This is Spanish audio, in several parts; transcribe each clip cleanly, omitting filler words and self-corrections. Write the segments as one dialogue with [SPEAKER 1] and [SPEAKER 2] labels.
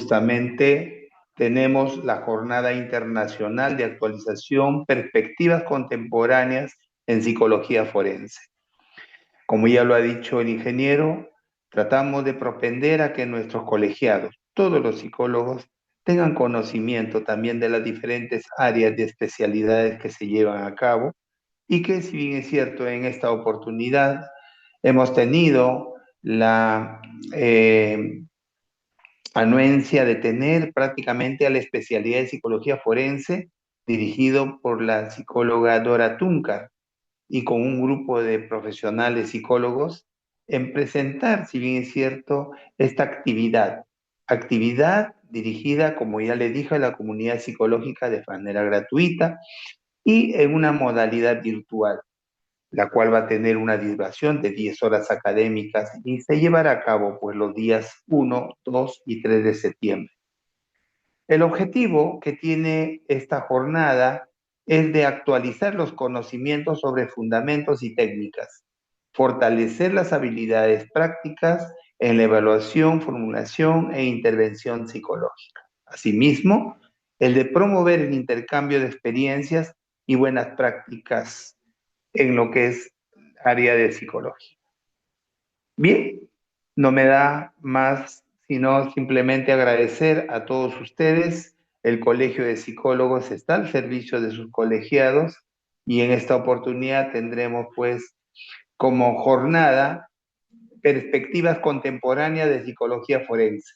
[SPEAKER 1] justamente tenemos la Jornada Internacional de Actualización Perspectivas Contemporáneas en Psicología Forense. Como ya lo ha dicho el ingeniero, tratamos de propender a que nuestros colegiados, todos los psicólogos, tengan conocimiento también de las diferentes áreas de especialidades que se llevan a cabo y que, si bien es cierto, en esta oportunidad hemos tenido la anuencia de tener prácticamente a la especialidad de psicología forense dirigido por la psicóloga Dora Tuncar y con un grupo de profesionales psicólogos en presentar, si bien es cierto, esta actividad dirigida, como ya le dije, a la comunidad psicológica de manera gratuita y en una modalidad virtual, la cual va a tener una duración de 10 horas académicas y se llevará a cabo pues los días 1, 2 y 3 de septiembre. El objetivo que tiene esta jornada es de actualizar los conocimientos sobre fundamentos y técnicas, fortalecer las habilidades prácticas en la evaluación, formulación e intervención psicológica. Asimismo, el de promover el intercambio de experiencias y buenas prácticas en lo que es área de psicología. Bien, no me da más sino simplemente agradecer a todos ustedes. El Colegio de Psicólogos está al servicio de sus colegiados y en esta oportunidad tendremos pues como jornada perspectivas contemporáneas de psicología forense,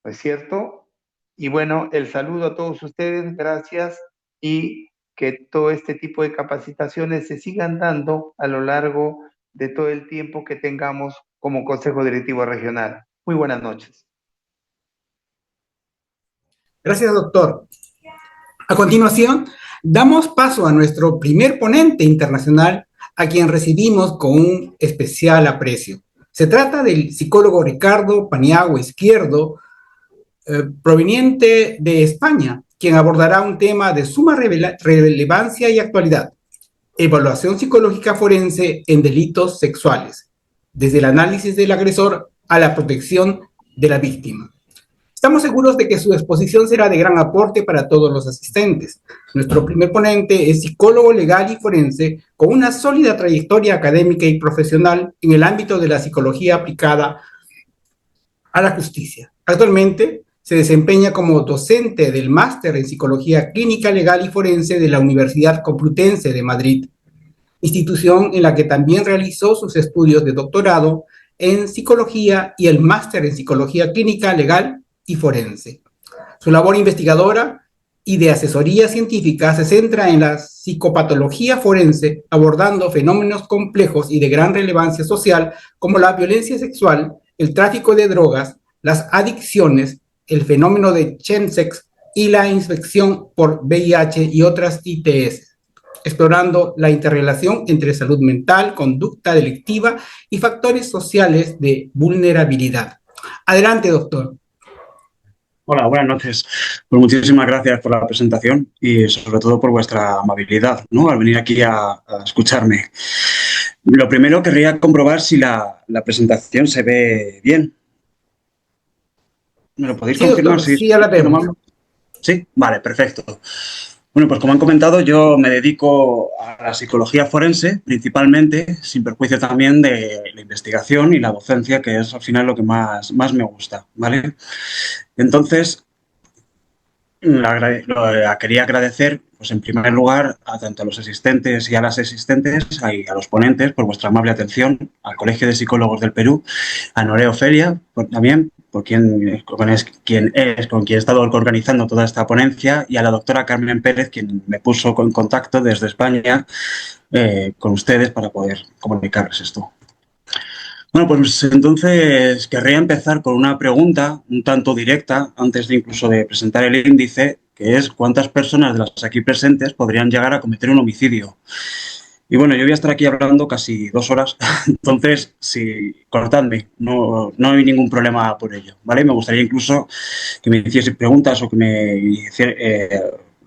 [SPEAKER 1] ¿no es cierto? Y bueno, el saludo a todos ustedes, gracias, y que todo este tipo de capacitaciones se sigan dando a lo largo de todo el tiempo que tengamos como Consejo Directivo Regional. Muy buenas noches.
[SPEAKER 2] Gracias, doctor. A continuación, damos paso a nuestro primer ponente internacional, a quien recibimos con un especial aprecio. Se trata del psicólogo Ricardo Paniagua Izquierdo, proveniente de España, quien abordará un tema de suma relevancia y actualidad: evaluación psicológica forense en delitos sexuales, desde el análisis del agresor a la protección de la víctima. Estamos seguros de que su exposición será de gran aporte para todos los asistentes. Nuestro primer ponente es psicólogo legal y forense con una sólida trayectoria académica y profesional en el ámbito de la psicología aplicada a la justicia. Actualmente se desempeña como docente del máster en Psicología Clínica Legal y Forense de la Universidad Complutense de Madrid, institución en la que también realizó sus estudios de doctorado en psicología y el máster en Psicología Clínica Legal y Forense. Su labor investigadora y de asesoría científica se centra en la psicopatología forense, abordando fenómenos complejos y de gran relevancia social como la violencia sexual, el tráfico de drogas, las adicciones, el fenómeno de chemsex y la infección por VIH y otras ITS, explorando la interrelación entre salud mental, conducta delictiva y factores sociales de vulnerabilidad. Adelante, doctor.
[SPEAKER 3] Hola, buenas noches. Pues muchísimas gracias por la presentación y sobre todo por vuestra amabilidad, ¿no?, al venir aquí a escucharme. Lo primero, querría comprobar si la presentación se ve bien. ¿Me lo podéis confirmar?
[SPEAKER 2] Doctor, sí, ya la vemos.
[SPEAKER 3] Sí, vale, perfecto. Bueno, pues como han comentado, yo me dedico a la psicología forense principalmente, sin perjuicio también de la investigación y la docencia, que es al final lo que más me gusta, ¿vale? Entonces, quería agradecer, pues en primer lugar, a tanto a los asistentes y a las asistentes y a los ponentes por vuestra amable atención, al Colegio de Psicólogos del Perú, a Norea Ofelia también, con quien he estado organizando toda esta ponencia, y a la doctora Carmen Pérez, quien me puso en contacto desde España con ustedes para poder comunicarles esto. Bueno, pues entonces querría empezar con una pregunta un tanto directa, antes de incluso de presentar el índice, que es: ¿cuántas personas de las aquí presentes podrían llegar a cometer un homicidio? Y bueno, yo voy a estar aquí hablando casi 2 horas, entonces, cortadme, no hay ningún problema por ello, ¿vale? Me gustaría incluso que me hiciese preguntas o que me hiciese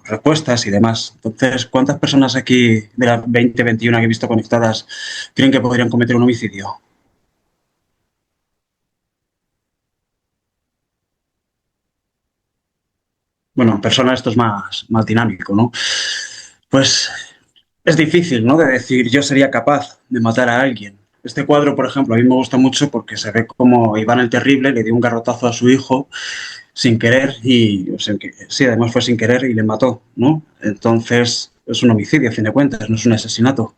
[SPEAKER 3] respuestas y demás. Entonces, ¿cuántas personas aquí de las 21 que he visto conectadas creen que podrían cometer un homicidio? Bueno, en persona esto es más dinámico, ¿no? Pues es difícil, ¿no? De decir, yo sería capaz de matar a alguien. Este cuadro, por ejemplo, a mí me gusta mucho porque se ve como Iván el Terrible le dio un garrotazo a su hijo sin querer y, o sea, sí, además fue sin querer y le mató, ¿no? Entonces, es un homicidio, a fin de cuentas, no es un asesinato.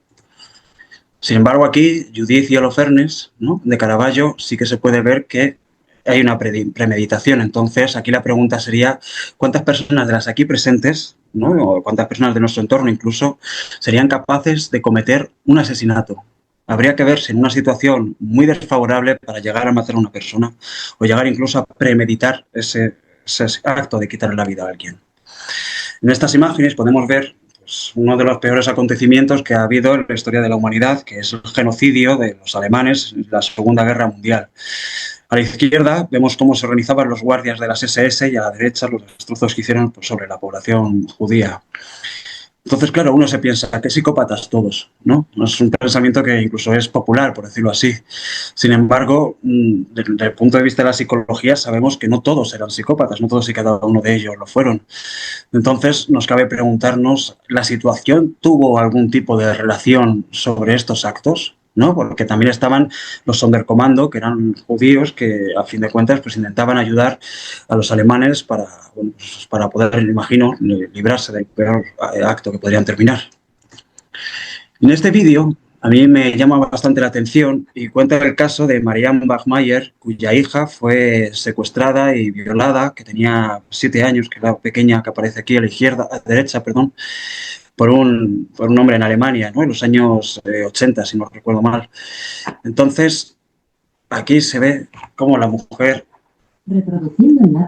[SPEAKER 3] Sin embargo, aquí, Judith y Holofernes, ¿no?, de Caravaggio, sí que se puede ver que hay una premeditación. Entonces, aquí la pregunta sería, ¿cuántas personas de las aquí presentes, ¿no?, o cuántas personas de nuestro entorno incluso, serían capaces de cometer un asesinato? Habría que verse en una situación muy desfavorable para llegar a matar a una persona o llegar incluso a premeditar ese acto de quitarle la vida a alguien. En estas imágenes podemos ver pues, uno de los peores acontecimientos que ha habido en la historia de la humanidad, que es el genocidio de los alemanes en la Segunda Guerra Mundial. A la izquierda vemos cómo se organizaban los guardias de las SS y a la derecha los destrozos que hicieron pues, sobre la población judía. Entonces, claro, uno se piensa, qué psicópatas todos, ¿no? Es un pensamiento que incluso es popular, por decirlo así. Sin embargo, desde el punto de vista de la psicología, sabemos que no todos eran psicópatas, no todos y cada uno de ellos lo fueron. Entonces, nos cabe preguntarnos, ¿la situación tuvo algún tipo de relación sobre estos actos? ¿No? Porque también estaban los Sonderkommando, que eran judíos que, a fin de cuentas, pues intentaban ayudar a los alemanes para, bueno, pues para poder, imagino, librarse del peor acto que podrían terminar. En este vídeo, a mí me llama bastante la atención y cuenta el caso de Marianne Bachmeier, cuya hija fue secuestrada y violada, que tenía 7 años, que es la pequeña que aparece aquí a la derecha, por un hombre en Alemania, ¿no?, en los años 80, si no recuerdo mal. Entonces, aquí se ve cómo la mujer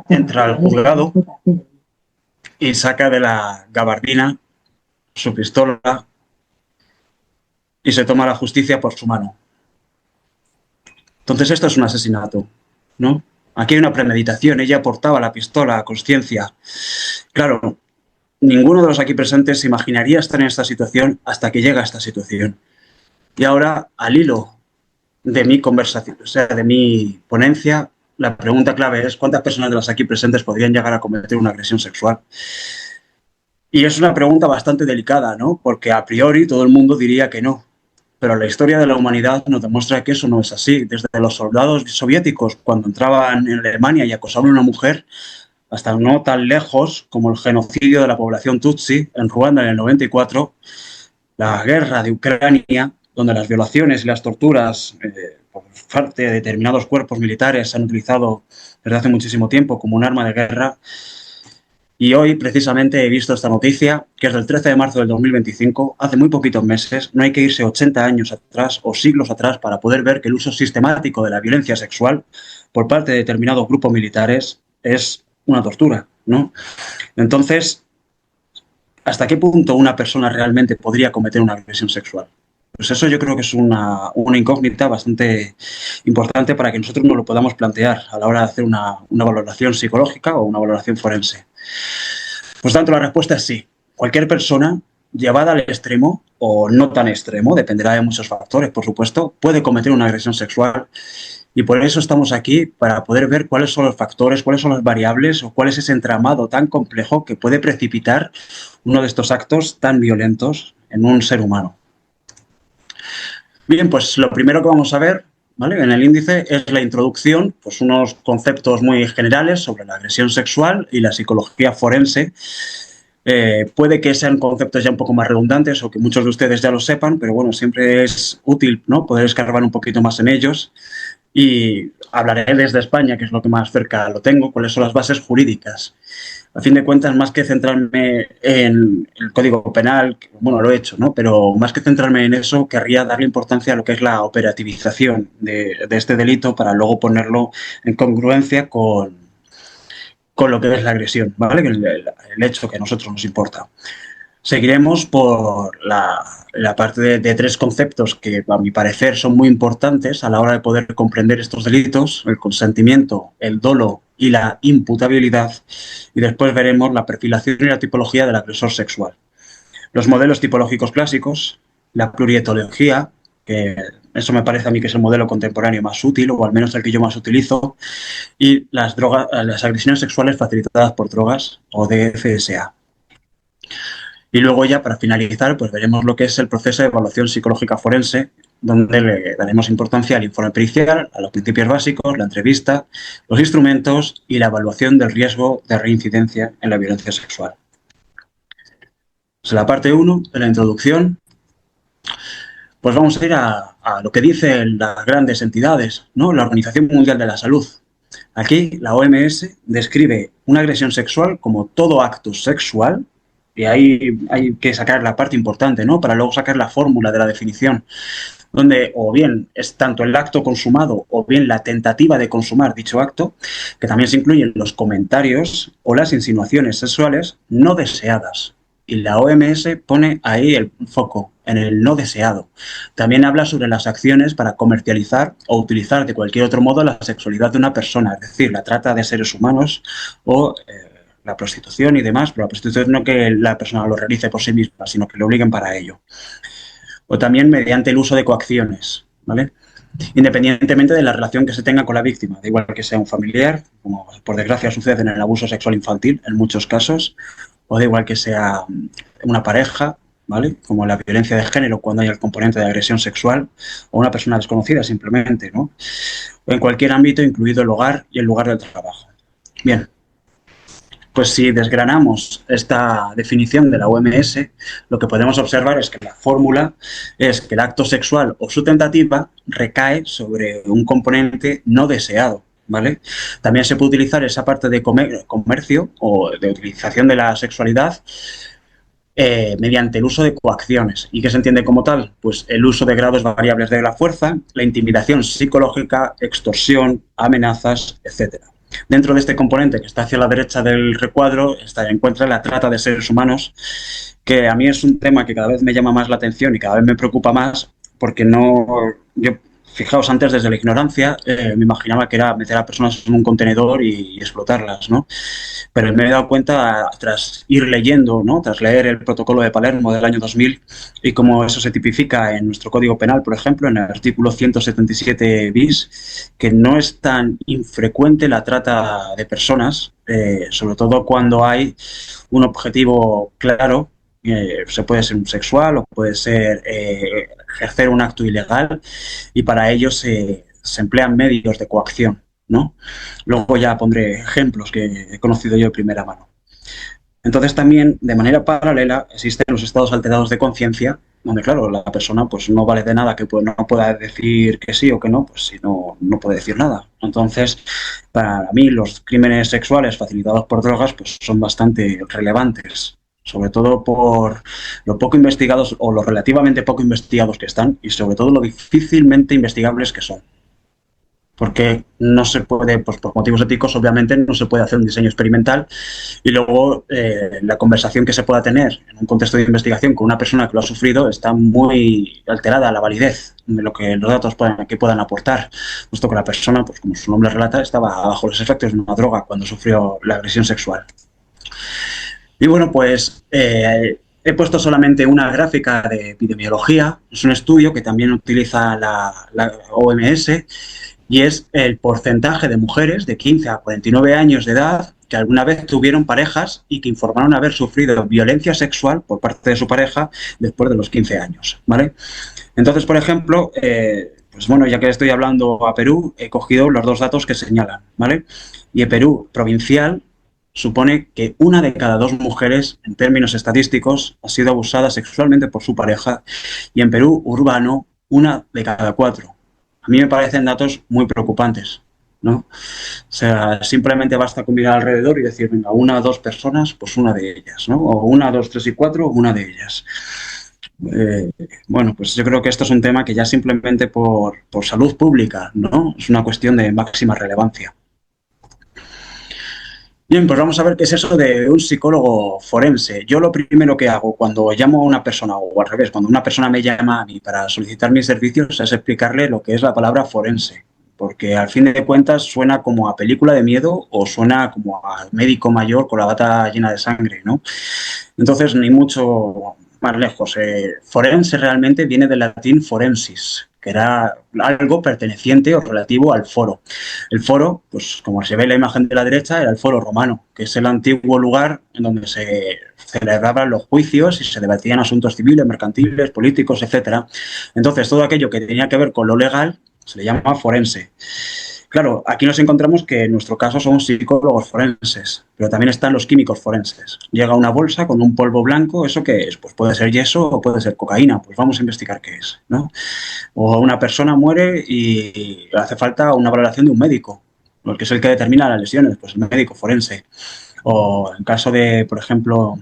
[SPEAKER 3] entra al juzgado y saca de la gabardina su pistola y se toma la justicia por su mano. Entonces, esto es un asesinato, ¿no? Aquí hay una premeditación, ella portaba la pistola a conciencia. Claro, ninguno de los aquí presentes se imaginaría estar en esta situación hasta que llega a esta situación. Y ahora, al hilo de mi conversación, o sea, de mi ponencia, la pregunta clave es ¿cuántas personas de las aquí presentes podrían llegar a cometer una agresión sexual? Y es una pregunta bastante delicada, ¿no? Porque a priori todo el mundo diría que no. Pero la historia de la humanidad nos demuestra que eso no es así. Desde los soldados soviéticos, cuando entraban en Alemania y acosaban a una mujer, hasta no tan lejos como el genocidio de la población Tutsi en Ruanda en el 94, la guerra de Ucrania, donde las violaciones y las torturas por parte de determinados cuerpos militares se han utilizado desde hace muchísimo tiempo como un arma de guerra. Y hoy, precisamente, he visto esta noticia, que es del 13 de marzo del 2025, hace muy poquitos meses. No hay que irse 80 años atrás o siglos atrás para poder ver que el uso sistemático de la violencia sexual por parte de determinados grupos militares es una tortura, ¿no? Entonces, ¿hasta qué punto una persona realmente podría cometer una agresión sexual? Pues eso yo creo que es una incógnita bastante importante para que nosotros nos lo podamos plantear a la hora de hacer una valoración psicológica o una valoración forense. Por tanto, la respuesta es sí. Cualquier persona llevada al extremo o no tan extremo, dependerá de muchos factores, por supuesto, puede cometer una agresión sexual. Y por eso estamos aquí, para poder ver cuáles son los factores, cuáles son las variables o cuál es ese entramado tan complejo que puede precipitar uno de estos actos tan violentos en un ser humano. Bien, pues lo primero que vamos a ver, ¿vale?, en el índice es la introducción, pues unos conceptos muy generales sobre la agresión sexual y la psicología forense. Puede que sean conceptos ya un poco más redundantes o que muchos de ustedes ya lo sepan, pero bueno, siempre es útil, ¿no?, poder escarbar un poquito más en ellos. Y hablaré desde España, que es lo que más cerca lo tengo, cuáles son las bases jurídicas. A fin de cuentas, más que centrarme en el Código Penal, que, bueno, lo he hecho, ¿no?, pero más que centrarme en eso, querría darle importancia a lo que es la operativización de este delito para luego ponerlo en congruencia con lo que es la agresión, ¿vale?, el hecho que a nosotros nos importa. Seguiremos por la parte de 3 conceptos que, a mi parecer, son muy importantes a la hora de poder comprender estos delitos: el consentimiento, el dolo y la imputabilidad. Y después veremos la perfilación y la tipología del agresor sexual. Los modelos tipológicos clásicos, la plurietología, que Eso me parece a mí que es el modelo contemporáneo más útil, o al menos el que yo más utilizo. Y las drogas, las agresiones sexuales facilitadas por drogas o DFSA. Y luego ya, para finalizar, pues veremos lo que es el proceso de evaluación psicológica forense, donde le daremos importancia al informe pericial, a los principios básicos, la entrevista, los instrumentos y la evaluación del riesgo de reincidencia en la violencia sexual. Pues en la parte 1 de la introducción, pues vamos a ir a lo que dicen las grandes entidades, ¿no? La Organización Mundial de la Salud. Aquí la OMS describe una agresión sexual como todo acto sexual, y ahí hay que sacar la parte importante, ¿no? Para luego sacar la fórmula de la definición, donde o bien es tanto el acto consumado o bien la tentativa de consumar dicho acto, que también se incluyen los comentarios o las insinuaciones sexuales no deseadas. Y la OMS pone ahí el foco, en el no deseado. También habla sobre las acciones para comercializar o utilizar de cualquier otro modo la sexualidad de una persona, es decir, la trata de seres humanos o la prostitución y demás, pero la prostitución no que la persona lo realice por sí misma, sino que le obliguen para ello. O también mediante el uso de coacciones, ¿vale? Independientemente de la relación que se tenga con la víctima, da igual que sea un familiar, como por desgracia sucede en el abuso sexual infantil en muchos casos, o da igual que sea una pareja, ¿vale? Como la violencia de género cuando hay el componente de agresión sexual, o una persona desconocida simplemente, ¿no? O en cualquier ámbito, incluido el hogar y el lugar del trabajo. Bien, pues si desgranamos esta definición de la OMS, lo que podemos observar es que la fórmula es que el acto sexual o su tentativa recae sobre un componente no deseado, ¿vale? También se puede utilizar esa parte de comercio o de utilización de la sexualidad mediante el uso de coacciones. ¿Y qué se entiende como tal? Pues el uso de grados variables de la fuerza, la intimidación psicológica, extorsión, amenazas, etcétera. Dentro de este componente que está hacia la derecha del recuadro encuentra la trata de seres humanos, que a mí es un tema que cada vez me llama más la atención y cada vez me preocupa más, porque fijaos, antes desde la ignorancia me imaginaba que era meter a personas en un contenedor y explotarlas, ¿no? Pero me he dado cuenta tras ir leyendo, ¿no? Tras leer el protocolo de Palermo del año 2000 y cómo eso se tipifica en nuestro Código Penal, por ejemplo, en el artículo 177 bis, que no es tan infrecuente la trata de personas, sobre todo cuando hay un objetivo claro. Se puede ser un sexual o puede ser ejercer un acto ilegal, y para ello se emplean medios de coacción, ¿no? Luego ya pondré ejemplos que he conocido yo de primera mano. Entonces también, de manera paralela, existen los estados alterados de conciencia, donde, claro, la persona pues no vale de nada que no pueda decir que sí o que no, pues si no puede decir nada. Entonces, para mí, los crímenes sexuales facilitados por drogas pues son bastante relevantes, sobre todo por lo poco investigados o lo relativamente poco investigados que están, y sobre todo lo difícilmente investigables que son. Porque no se puede, pues por motivos éticos, obviamente, no se puede hacer un diseño experimental, y luego la conversación que se pueda tener en un contexto de investigación con una persona que lo ha sufrido está muy alterada la validez de lo que los datos que puedan aportar, puesto que la persona, pues como su nombre relata, estaba bajo los efectos de una droga cuando sufrió la agresión sexual. Y bueno, pues he puesto solamente una gráfica de epidemiología. Es un estudio que también utiliza la OMS, y es el porcentaje de mujeres de 15 a 49 años de edad que alguna vez tuvieron parejas y que informaron haber sufrido violencia sexual por parte de su pareja después de los 15 años, ¿vale? Entonces, por ejemplo, pues bueno, ya que estoy hablando a Perú, he cogido los dos datos que señalan, ¿vale? Y en Perú provincial supone que 1 de cada 2 mujeres, en términos estadísticos, ha sido abusada sexualmente por su pareja, y en Perú urbano, 1 de cada 4. A mí me parecen datos muy preocupantes, ¿no? O sea, simplemente basta con mirar alrededor y decir, venga, 1 o 2 personas, pues una de ellas, ¿no? O 1, 2, 3 y 4, una de ellas. Bueno, pues yo creo que esto es un tema que ya simplemente por salud pública, ¿no? Es una cuestión de máxima relevancia. Bien, pues vamos a ver qué es eso de un psicólogo forense. Yo lo primero que hago cuando llamo a una persona, o al revés, cuando una persona me llama a mí para solicitar mis servicios, es explicarle lo que es la palabra forense. Porque al fin de cuentas suena como a película de miedo o suena como al médico mayor con la bata llena de sangre, ¿no? Entonces, ni mucho más lejos. Forense realmente viene del latín forensis, que era algo perteneciente o relativo al foro. El foro, pues como se ve en la imagen de la derecha, era el foro romano, que es el antiguo lugar en donde se celebraban los juicios y se debatían asuntos civiles, mercantiles, políticos, etcétera. Entonces, todo aquello que tenía que ver con lo legal se le llama forense. Claro, aquí nos encontramos que en nuestro caso somos psicólogos forenses, pero también están los químicos forenses. Llega una bolsa con un polvo blanco, ¿eso qué es? Pues puede ser yeso o puede ser cocaína, pues vamos a investigar qué es, ¿no? O una persona muere y hace falta una valoración de un médico, porque es el que determina las lesiones, pues el médico forense. O en caso de, por ejemplo,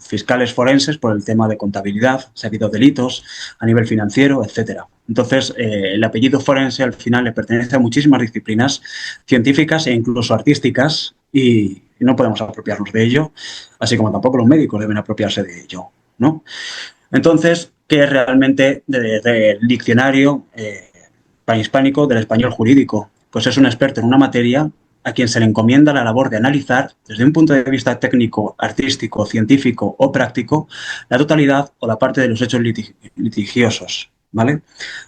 [SPEAKER 3] fiscales forenses por el tema de contabilidad, si ha habido delitos a nivel financiero, etcétera. Entonces, el apellido forense al final le pertenece a muchísimas disciplinas científicas e incluso artísticas y no podemos apropiarnos de ello, así como tampoco los médicos deben apropiarse de ello, ¿no? Entonces, ¿qué es realmente del diccionario panhispánico del español jurídico? Pues es un experto en una materia a quien se le encomienda la labor de analizar, desde un punto de vista técnico, artístico, científico o práctico, la totalidad o la parte de los hechos litigiosos, ¿vale?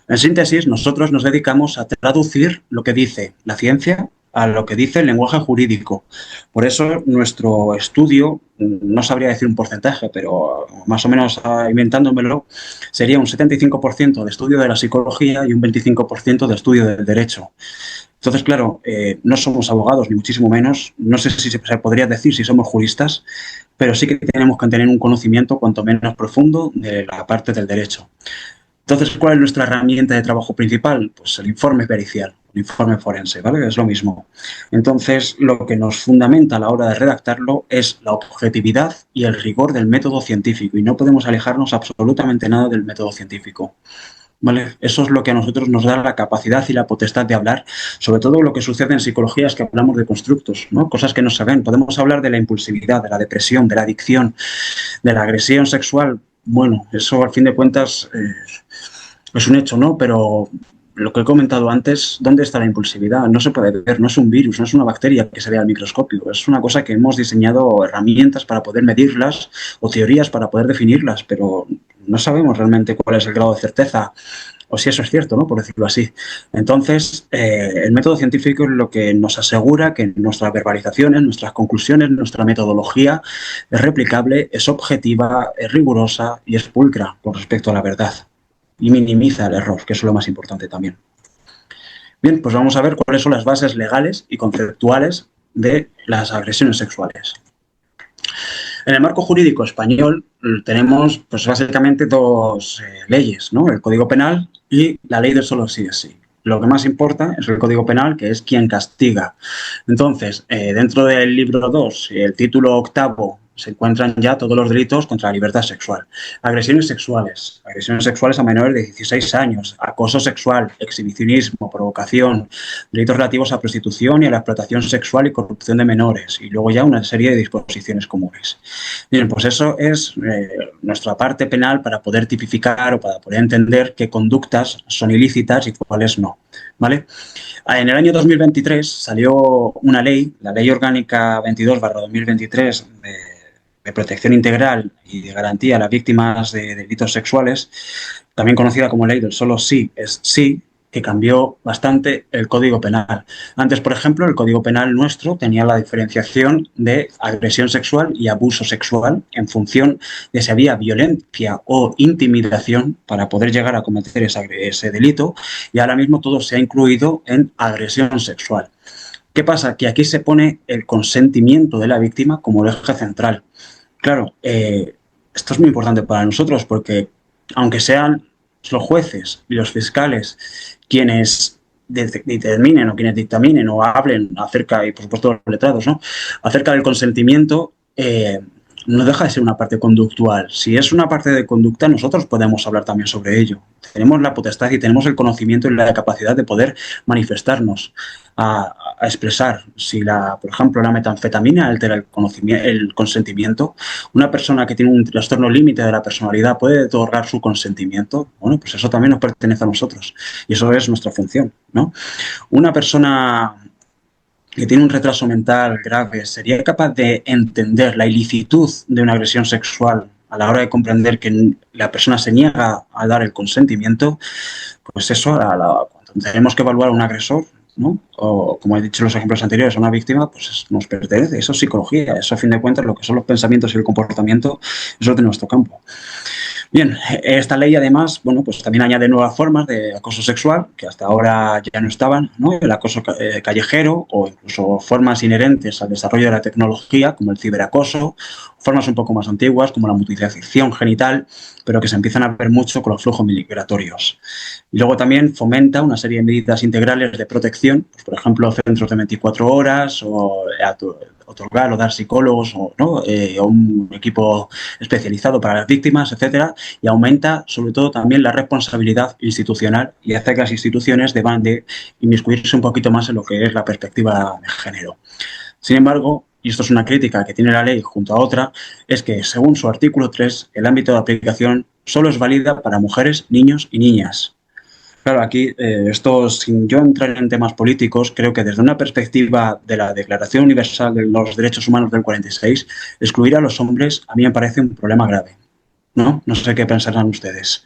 [SPEAKER 3] En síntesis, nosotros nos dedicamos a traducir lo que dice la ciencia a lo que dice el lenguaje jurídico. Por eso nuestro estudio, no sabría decir un porcentaje, pero más o menos inventándomelo, sería un 75% de estudio de la psicología y un 25% de estudio del derecho. Entonces, claro, no somos abogados, ni muchísimo menos. No sé si se podría decir si somos juristas, pero sí que tenemos que tener un conocimiento cuanto menos profundo de la parte del derecho. Entonces, ¿cuál es nuestra herramienta de trabajo principal? Pues el informe pericial, el informe forense, ¿vale? Es lo mismo. Entonces, lo que nos fundamenta a la hora de redactarlo es la objetividad y el rigor del método científico y no podemos alejarnos absolutamente nada del método científico. ¿Vale? Eso es lo que a nosotros nos da la capacidad y la potestad de hablar, sobre todo lo que sucede en psicología es que hablamos de constructos, ¿no? Cosas que no se ven. Podemos hablar de la impulsividad, de la depresión, de la adicción, de la agresión sexual. Bueno, eso al fin de cuentas es un hecho, ¿no? Pero lo que he comentado antes, ¿dónde está la impulsividad? No se puede ver, no es un virus, no es una bacteria que se vea al microscopio, es una cosa que hemos diseñado herramientas para poder medirlas o teorías para poder definirlas, pero no sabemos realmente cuál es el grado de certeza o si eso es cierto, ¿no? Por decirlo así. Entonces, el método científico es lo que nos asegura que nuestras verbalizaciones, nuestras conclusiones, nuestra metodología es replicable, es objetiva, es rigurosa y es pulcra con respecto a la verdad. Y minimiza el error, que es lo más importante también. Bien, pues vamos a ver cuáles son las bases legales y conceptuales de las agresiones sexuales. En el marco jurídico español tenemos pues básicamente dos leyes, ¿no? El Código Penal y la ley del solo sí es sí. Lo que más importa es el Código Penal, que es quien castiga. Entonces, dentro del libro 2, el título 8, se encuentran ya todos los delitos contra la libertad sexual. Agresiones sexuales a menores de 16 años, acoso sexual, exhibicionismo, provocación, delitos relativos a prostitución y a la explotación sexual y corrupción de menores, y luego ya una serie de disposiciones comunes. Bien, pues eso es nuestra parte penal para poder tipificar o para poder entender qué conductas son ilícitas y cuáles no, ¿vale? En el año 2023 salió una ley, la Ley Orgánica 22/2023 de protección integral y de garantía a las víctimas de delitos sexuales, también conocida como ley del solo sí es sí, que cambió bastante el Código Penal. Antes, por ejemplo, el Código Penal nuestro tenía la diferenciación de agresión sexual y abuso sexual en función de si había violencia o intimidación para poder llegar a cometer ese delito, y ahora mismo todo se ha incluido en agresión sexual. ¿Qué pasa? Que aquí se pone el consentimiento de la víctima como el eje central. Claro, esto es muy importante para nosotros porque aunque sean los jueces y los fiscales quienes determinen o quienes dictaminen o hablen acerca, y por supuesto los letrados, ¿no?, acerca del consentimiento, no deja de ser una parte conductual. Si es una parte de conducta, nosotros podemos hablar también sobre ello. Tenemos la potestad y tenemos el conocimiento y la capacidad de poder manifestarnos, a expresar. Si, por ejemplo, la metanfetamina altera el consentimiento, una persona que tiene un trastorno límite de la personalidad puede otorgar su consentimiento. Bueno, pues eso también nos pertenece a nosotros y eso es nuestra función, ¿no? Una persona que tiene un retraso mental grave, ¿sería capaz de entender la ilicitud de una agresión sexual a la hora de comprender que la persona se niega a dar el consentimiento, pues eso, cuando tenemos que evaluar a un agresor, ¿no? O, como he dicho en los ejemplos anteriores, a una víctima, pues nos pertenece. Eso es psicología, eso a fin de cuentas lo que son los pensamientos y el comportamiento, eso es de nuestro campo. Bien, esta ley además, bueno, pues también añade nuevas formas de acoso sexual que hasta ahora ya no estaban, ¿no? El acoso callejero o incluso formas inherentes al desarrollo de la tecnología como el ciberacoso, formas un poco más antiguas como la mutilación genital, pero que se empiezan a ver mucho con los flujos migratorios. Y luego también fomenta una serie de medidas integrales de protección, pues, por ejemplo, centros de 24 horas o otorgar o dar psicólogos o, ¿no? O un equipo especializado para las víctimas, etcétera, y aumenta sobre todo también la responsabilidad institucional y hace que las instituciones deban de inmiscuirse un poquito más en lo que es la perspectiva de género. Sin embargo, y esto es una crítica que tiene la ley junto a otra, es que según su artículo 3, el ámbito de aplicación solo es válida para mujeres, niños y niñas. Claro, aquí esto, sin yo entrar en temas políticos, creo que desde una perspectiva de la Declaración Universal de los Derechos Humanos del 46, excluir a los hombres a mí me parece un problema grave, ¿no? No sé qué pensarán ustedes.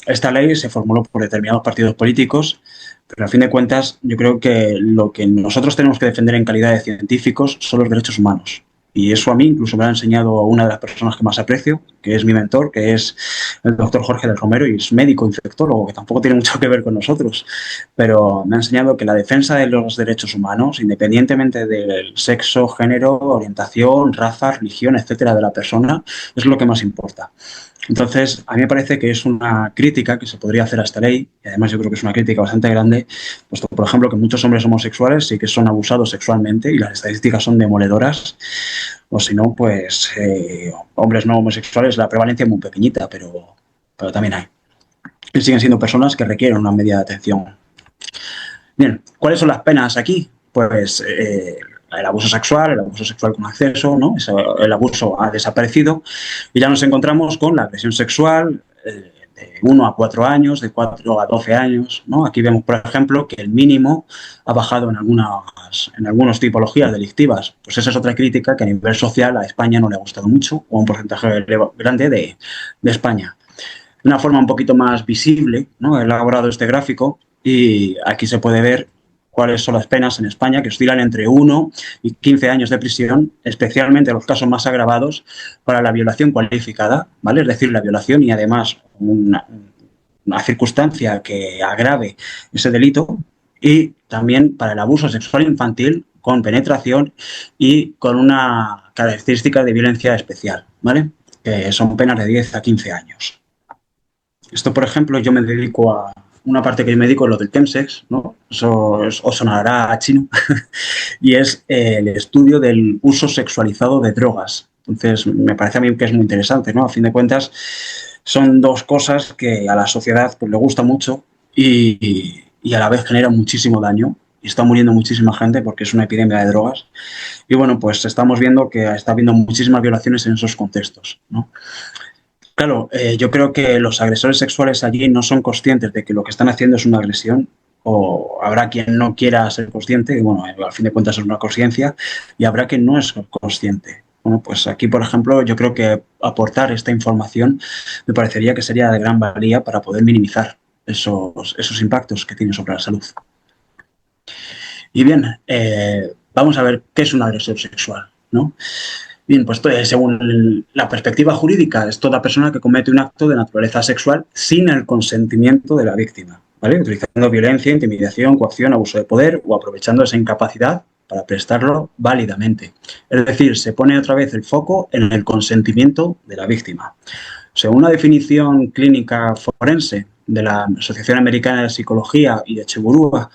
[SPEAKER 3] Esta ley se formuló por determinados partidos políticos, pero a fin de cuentas yo creo que lo que nosotros tenemos que defender en calidad de científicos son los derechos humanos. Y eso a mí incluso me lo ha enseñado una de las personas que más aprecio, que es mi mentor, que es el doctor Jorge del Romero, y es médico infectólogo, que tampoco tiene mucho que ver con nosotros, pero me ha enseñado que la defensa de los derechos humanos, independientemente del sexo, género, orientación, raza, religión, etcétera, de la persona, es lo que más importa. Entonces, a mí me parece que es una crítica que se podría hacer a esta ley, y además yo creo que es una crítica bastante grande, puesto, por ejemplo, que muchos hombres homosexuales sí que son abusados sexualmente y las estadísticas son demoledoras, o si no, pues hombres no homosexuales, la prevalencia es muy pequeñita, pero también hay. Y siguen siendo personas que requieren una medida de atención. Bien, ¿cuáles son las penas aquí? Pues el abuso sexual con acceso, ¿no? El abuso ha desaparecido y ya nos encontramos con la agresión sexual de 1 a 4 años, de 4 a 12 años, ¿no? Aquí vemos, por ejemplo, que el mínimo ha bajado en algunas tipologías delictivas. Pues esa es otra crítica que a nivel social a España no le ha gustado mucho, o a un porcentaje grande de España. De una forma un poquito más visible, ¿no? He elaborado este gráfico y aquí se puede ver cuáles son las penas en España, que oscilan entre 1 y 15 años de prisión, especialmente en los casos más agravados para la violación cualificada, ¿vale? Es decir, la violación y además una circunstancia que agrave ese delito, y también para el abuso sexual infantil con penetración y con una característica de violencia especial, ¿vale? Que son penas de 10 a 15 años. Esto, por ejemplo, yo me dedico a una parte que yo me dedico a lo del chemsex, ¿no? Eso os sonará a chino, y es el estudio del uso sexualizado de drogas. Entonces, me parece a mí que es muy interesante, ¿no? A fin de cuentas, son dos cosas que a la sociedad pues, le gusta mucho y a la vez generan muchísimo daño. Y está muriendo muchísima gente porque es una epidemia de drogas. Y bueno, pues estamos viendo que está habiendo muchísimas violaciones en esos contextos, ¿no? Claro, yo creo que los agresores sexuales allí no son conscientes de que lo que están haciendo es una agresión, o habrá quien no quiera ser consciente, y bueno, al fin de cuentas es una conciencia, y habrá quien no es consciente. Bueno, pues aquí, por ejemplo, yo creo que aportar esta información me parecería que sería de gran valía para poder minimizar esos impactos que tienen sobre la salud. Y bien, vamos a ver qué es un agresor sexual, ¿no? Bien, pues según la perspectiva jurídica, es toda persona que comete un acto de naturaleza sexual sin el consentimiento de la víctima, ¿vale? Utilizando violencia, intimidación, coacción, abuso de poder o aprovechando esa incapacidad para prestarlo válidamente. Es decir, se pone otra vez el foco en el consentimiento de la víctima. Según la definición clínica forense de la Asociación Americana de Psicología y de Echeburúa,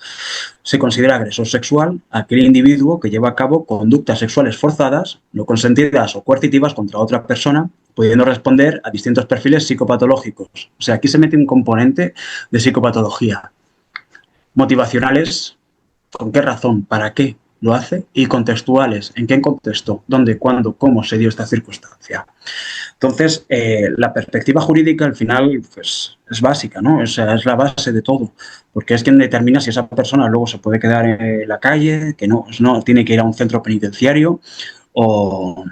[SPEAKER 3] se considera agresor sexual aquel individuo que lleva a cabo conductas sexuales forzadas, no consentidas o coercitivas contra otra persona, pudiendo responder a distintos perfiles psicopatológicos. O sea, aquí se mete un componente de psicopatología. Motivacionales, ¿con qué razón? ¿Para qué lo hace? Y contextuales, ¿en qué contexto? ¿Dónde? ¿Cuándo? ¿Cómo se dio esta circunstancia? Entonces, la perspectiva jurídica al final pues, es básica, ¿no? O sea, es la base de todo, porque es quien determina si esa persona luego se puede quedar en la calle, que no tiene que ir a un centro penitenciario o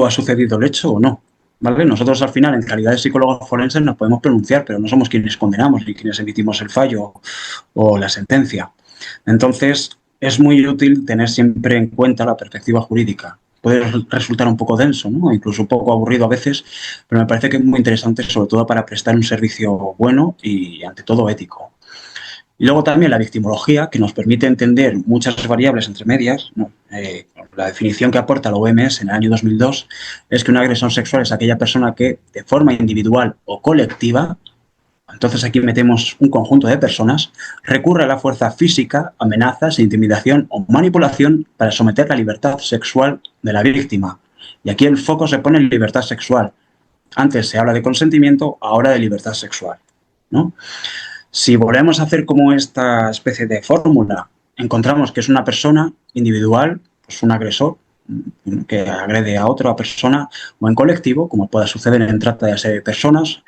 [SPEAKER 3] ha sucedido el hecho o no. ¿vale? Nosotros al final, en calidad de psicólogos forenses, nos podemos pronunciar, pero no somos quienes condenamos ni quienes emitimos el fallo o la sentencia. Entonces, es muy útil tener siempre en cuenta la perspectiva jurídica. Puede resultar un poco denso, ¿no? Incluso un poco aburrido a veces, pero me parece que es muy interesante, sobre todo para prestar un servicio bueno y, ante todo, ético. Y luego también la victimología, que nos permite entender muchas variables entre medias, ¿no? La definición que aporta la OMS en el año 2002 es que una agresión sexual es aquella persona que, de forma individual o colectiva, entonces aquí metemos un conjunto de personas, recurre a la fuerza física, amenazas, intimidación o manipulación para someter la libertad sexual de la víctima. Y aquí el foco se pone en libertad sexual. Antes se habla de consentimiento, ahora de libertad sexual, ¿no? Si volvemos a hacer como esta especie de fórmula, encontramos que es una persona individual, pues un agresor que agrede a otra persona, o en colectivo, como pueda suceder en trata de personas,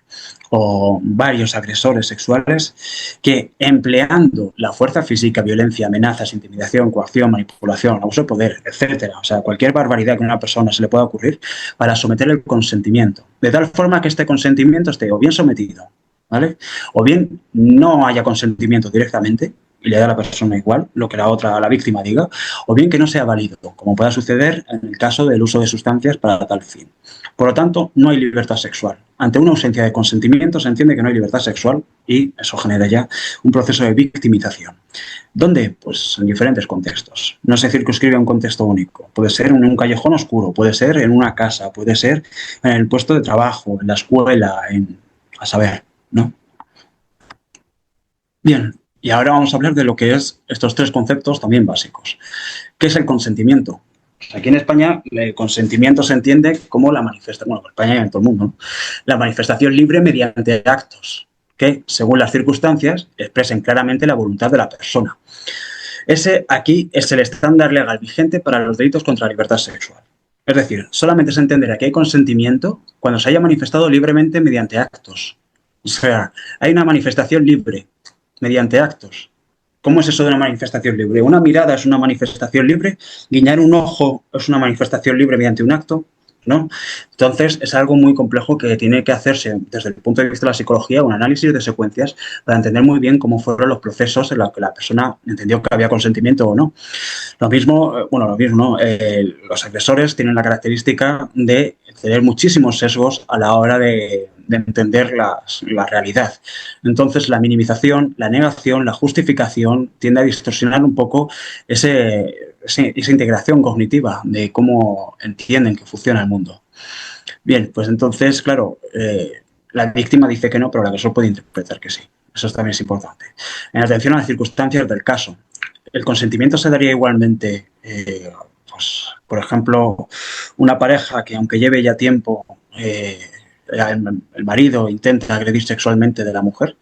[SPEAKER 3] o varios agresores sexuales que, empleando la fuerza física, violencia, amenazas, intimidación, coacción, manipulación, abuso de poder, etcétera, o sea, cualquier barbaridad que a una persona se le pueda ocurrir, para someter el consentimiento, de tal forma que este consentimiento esté o bien sometido, ¿vale? O bien no haya consentimiento directamente y le da a la persona igual lo que la víctima diga, o bien que no sea válido, como pueda suceder en el caso del uso de sustancias para tal fin. Por lo tanto, no hay libertad sexual. Ante una ausencia de consentimiento se entiende que no hay libertad sexual y eso genera ya un proceso de victimización. ¿Dónde? Pues en diferentes contextos. No se circunscribe a un contexto único. Puede ser en un callejón oscuro, puede ser en una casa, puede ser en el puesto de trabajo, en la escuela, a saber, ¿no? Bien, y ahora vamos a hablar de lo que es estos tres conceptos también básicos. ¿Qué es el consentimiento? Aquí en España el consentimiento se entiende como la manifestación, bueno, en España y en todo el mundo, ¿no? La manifestación libre mediante actos que, según las circunstancias, expresen claramente la voluntad de la persona. Ese aquí es el estándar legal vigente para los delitos contra la libertad sexual. Es decir, solamente se entenderá que hay consentimiento cuando se haya manifestado libremente mediante actos. O sea, hay una manifestación libre mediante actos. ¿Cómo es eso de una manifestación libre? ¿Una mirada es una manifestación libre? ¿Guiñar un ojo es una manifestación libre mediante un acto? ¿No? Entonces, es algo muy complejo que tiene que hacerse desde el punto de vista de la psicología, un análisis de secuencias para entender muy bien cómo fueron los procesos en los que la persona entendió que había consentimiento o no. Lo mismo, ¿no? Los agresores tienen la característica de tener muchísimos sesgos a la hora de entender la realidad. Entonces, la minimización, la negación, la justificación tiende a distorsionar un poco esa integración cognitiva de cómo entienden que funciona el mundo. Bien, pues entonces, claro, la víctima dice que no, pero el agresor puede interpretar que sí. Eso también es importante. En atención a las circunstancias del caso, el consentimiento se daría igualmente, pues, por ejemplo, una pareja que aunque lleve ya tiempo, el marido intenta agredir sexualmente de la mujer.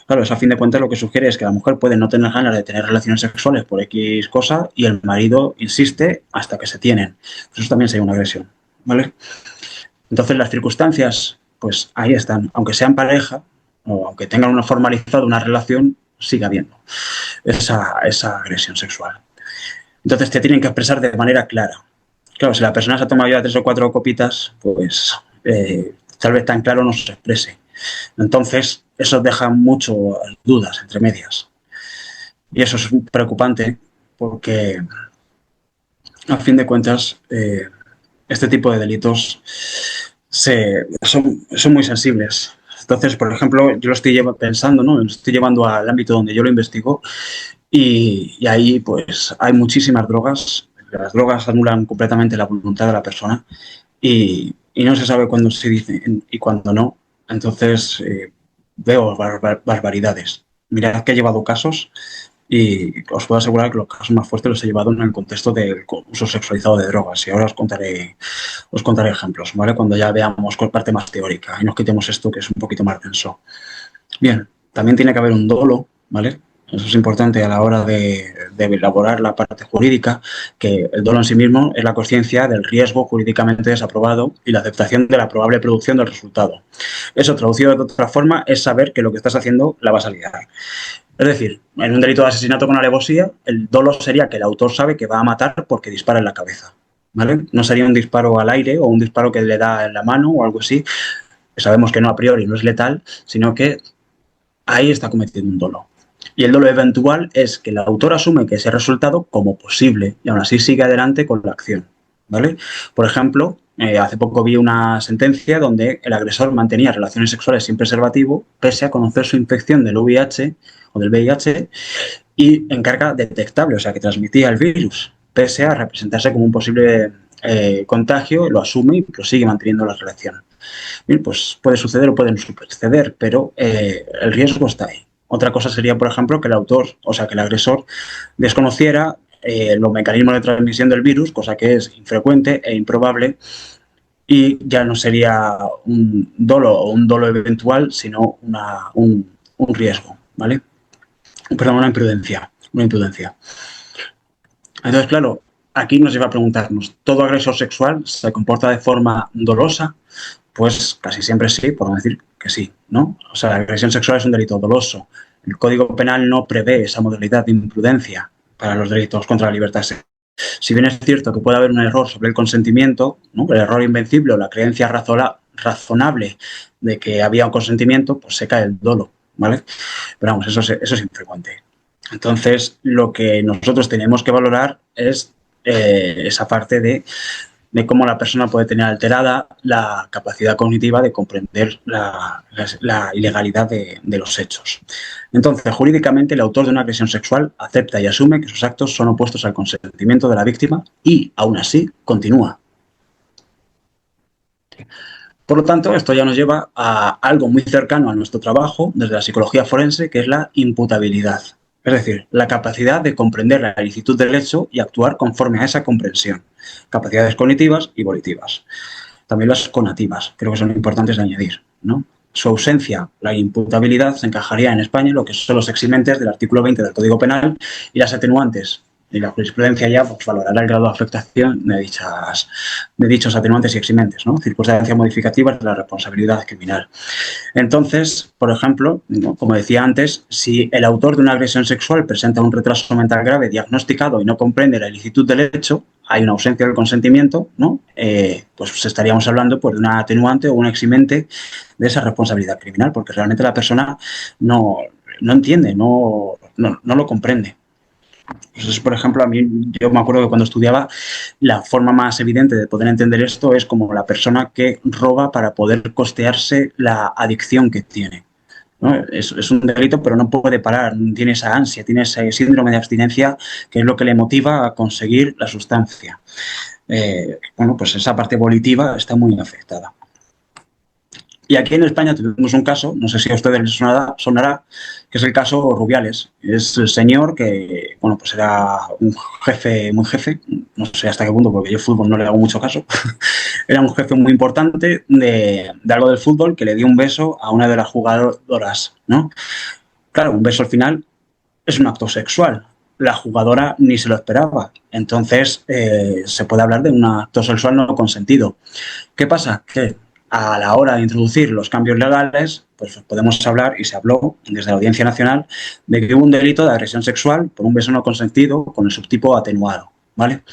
[SPEAKER 3] Claro, eso a fin de cuentas lo que sugiere es que la mujer puede no tener ganas de tener relaciones sexuales por X cosa y el marido insiste hasta que se tienen. Eso también sería una agresión, ¿vale? Entonces las circunstancias, pues ahí están. Aunque sean pareja o aunque tengan una formalizada una relación, sigue habiendo esa agresión sexual. Entonces te tienen que expresar de manera clara. Claro, si la persona se ha tomado ya 3 o 4 copitas, pues tal vez tan claro no se exprese. Entonces, eso deja muchas dudas entre medias. Y eso es preocupante porque, a fin de cuentas, este tipo de delitos son muy sensibles. Entonces, por ejemplo, yo lo estoy pensando, ¿no? Lo estoy llevando al ámbito donde yo lo investigo y ahí pues hay muchísimas drogas. Las drogas anulan completamente la voluntad de la persona y no se sabe cuándo se dice y cuándo no. Entonces veo barbaridades. Mirad que he llevado casos y os puedo asegurar que los casos más fuertes los he llevado en el contexto del uso sexualizado de drogas. Y ahora os contaré ejemplos, ¿vale? Cuando ya veamos con parte más teórica y nos quitemos esto que es un poquito más denso. Bien, también tiene que haber un dolo, ¿vale? Eso es importante a la hora de elaborar la parte jurídica, que el dolo en sí mismo es la consciencia del riesgo jurídicamente desaprobado y la aceptación de la probable producción del resultado. Eso, traducido de otra forma, es saber que lo que estás haciendo la vas a liar. Es decir, en un delito de asesinato con alevosía, el dolo sería que el autor sabe que va a matar porque dispara en la cabeza. ¿vale? No sería un disparo al aire o un disparo que le da en la mano o algo así. Sabemos que no a priori no es letal, sino que ahí está cometiendo un dolo. Y el dolo eventual es que el autor asume que ese resultado como posible y aún así sigue adelante con la acción, ¿vale? Por ejemplo, hace poco vi una sentencia donde el agresor mantenía relaciones sexuales sin preservativo pese a conocer su infección del VIH o del VIH y en carga detectable, o sea, que transmitía el virus, pese a representarse como un posible contagio, lo asume y prosigue manteniendo la relación. Bien, pues puede suceder o pueden suceder, pero el riesgo está ahí. Otra cosa sería, por ejemplo, que el autor, o sea, que el agresor desconociera los mecanismos de transmisión del virus, cosa que es infrecuente e improbable, y ya no sería un dolo o un dolo eventual, sino un riesgo, ¿vale? Perdón, una imprudencia, una imprudencia. Entonces, claro, aquí nos lleva a preguntarnos, ¿todo agresor sexual se comporta de forma dolosa? Pues casi siempre sí, por no decir que sí, ¿no? O sea, la agresión sexual es un delito doloso. El Código Penal no prevé esa modalidad de imprudencia para los delitos contra la libertad sexual. Si bien es cierto que puede haber un error sobre el consentimiento, ¿no? El error invencible o la creencia razonable de que había un consentimiento, pues se cae el dolo, ¿vale? Pero vamos, eso es infrecuente. Entonces, lo que nosotros tenemos que valorar es esa parte de cómo la persona puede tener alterada la capacidad cognitiva de comprender la ilegalidad de los hechos. Entonces, jurídicamente, el autor de una agresión sexual acepta y asume que sus actos son opuestos al consentimiento de la víctima y, aún así, continúa. Por lo tanto, esto ya nos lleva a algo muy cercano a nuestro trabajo desde la psicología forense, que es la imputabilidad. Es decir, la capacidad de comprender la ilicitud del hecho y actuar conforme a esa comprensión. Capacidades cognitivas y volitivas. También las conativas, creo que son importantes de añadir, ¿no? Su ausencia, la imputabilidad, se encajaría en España en lo que son los eximentes del artículo 20 del Código Penal y las atenuantes. Y la jurisprudencia ya pues, valorará el grado de afectación de dichos atenuantes y eximentes, ¿no? Circunstancias modificativas de la responsabilidad criminal. Entonces, por ejemplo, ¿no? Como decía antes, si el autor de una agresión sexual presenta un retraso mental grave diagnosticado y no comprende la ilicitud del hecho, hay una ausencia del consentimiento, ¿no? Pues estaríamos hablando pues, de una atenuante o un eximente de esa responsabilidad criminal, porque realmente la persona no entiende, no lo comprende. Entonces, por ejemplo, a mí, yo me acuerdo que cuando estudiaba, la forma más evidente de poder entender esto es como la persona que roba para poder costearse la adicción que tiene, ¿no? Es un delito, pero no puede parar, tiene esa ansia, tiene ese síndrome de abstinencia, que es lo que le motiva a conseguir la sustancia. Bueno, pues esa parte volitiva está muy afectada. Y aquí en España tuvimos un caso, no sé si a ustedes les sonará, que es el caso Rubiales. Es el señor que, bueno, pues era un jefe, muy jefe, no sé hasta qué punto, porque yo fútbol no le hago mucho caso, era un jefe muy importante de algo del fútbol que le dio un beso a una de las jugadoras, ¿no? Claro, un beso al final es un acto sexual. La jugadora ni se lo esperaba. Entonces, se puede hablar de un acto sexual no consentido. ¿Qué pasa? Que a la hora de introducir los cambios legales, pues podemos hablar, y se habló desde la Audiencia Nacional, de que hubo un delito de agresión sexual por un beso no consentido con el subtipo atenuado, ¿vale?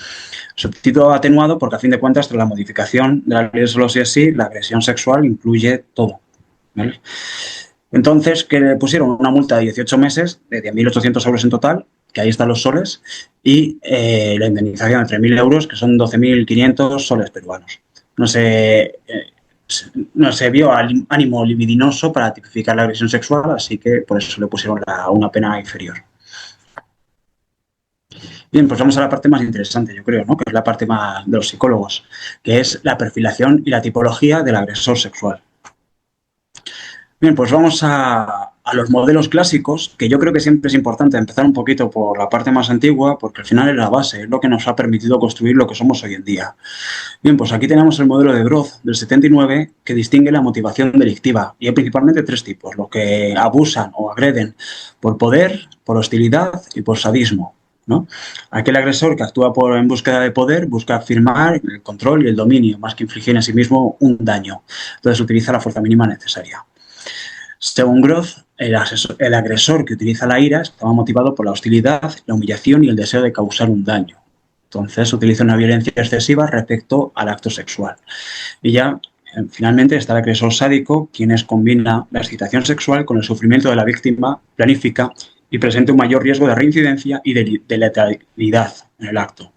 [SPEAKER 3] Subtipo atenuado porque, a fin de cuentas, tras la modificación de la ley de solo sí es sí, la agresión sexual incluye todo, ¿vale? Entonces, que le pusieron una multa de 18 meses, de 10.800 euros en total, que ahí están los soles, y la indemnización de 3.000 euros, que son 12.500 soles peruanos. No se vio ánimo libidinoso para tipificar la agresión sexual, así que por eso le pusieron una pena inferior. Bien, pues vamos a la parte más interesante, yo creo, ¿no? Que es la parte más de los psicólogos, que es la perfilación y la tipología del agresor sexual. Bien, pues vamos a los modelos clásicos, que yo creo que siempre es importante empezar un poquito por la parte más antigua, porque al final es la base, es lo que nos ha permitido construir lo que somos hoy en día. Bien, pues aquí tenemos el modelo de Groth del 79, que distingue la motivación delictiva, y hay principalmente tres tipos: los que abusan o agreden por poder, por hostilidad y por sadismo, ¿no? Aquel agresor que actúa en búsqueda de poder busca afirmar el control y el dominio, más que infligir en sí mismo un daño. Entonces utiliza la fuerza mínima necesaria. Según Groth, el agresor que utiliza la ira estaba motivado por la hostilidad, la humillación y el deseo de causar un daño, Entonces, utiliza una violencia excesiva respecto al acto sexual. Y ya, finalmente, está el agresor sádico, quien combina la excitación sexual con el sufrimiento de la víctima, planifica y presenta un mayor riesgo de reincidencia y de letalidad en el acto.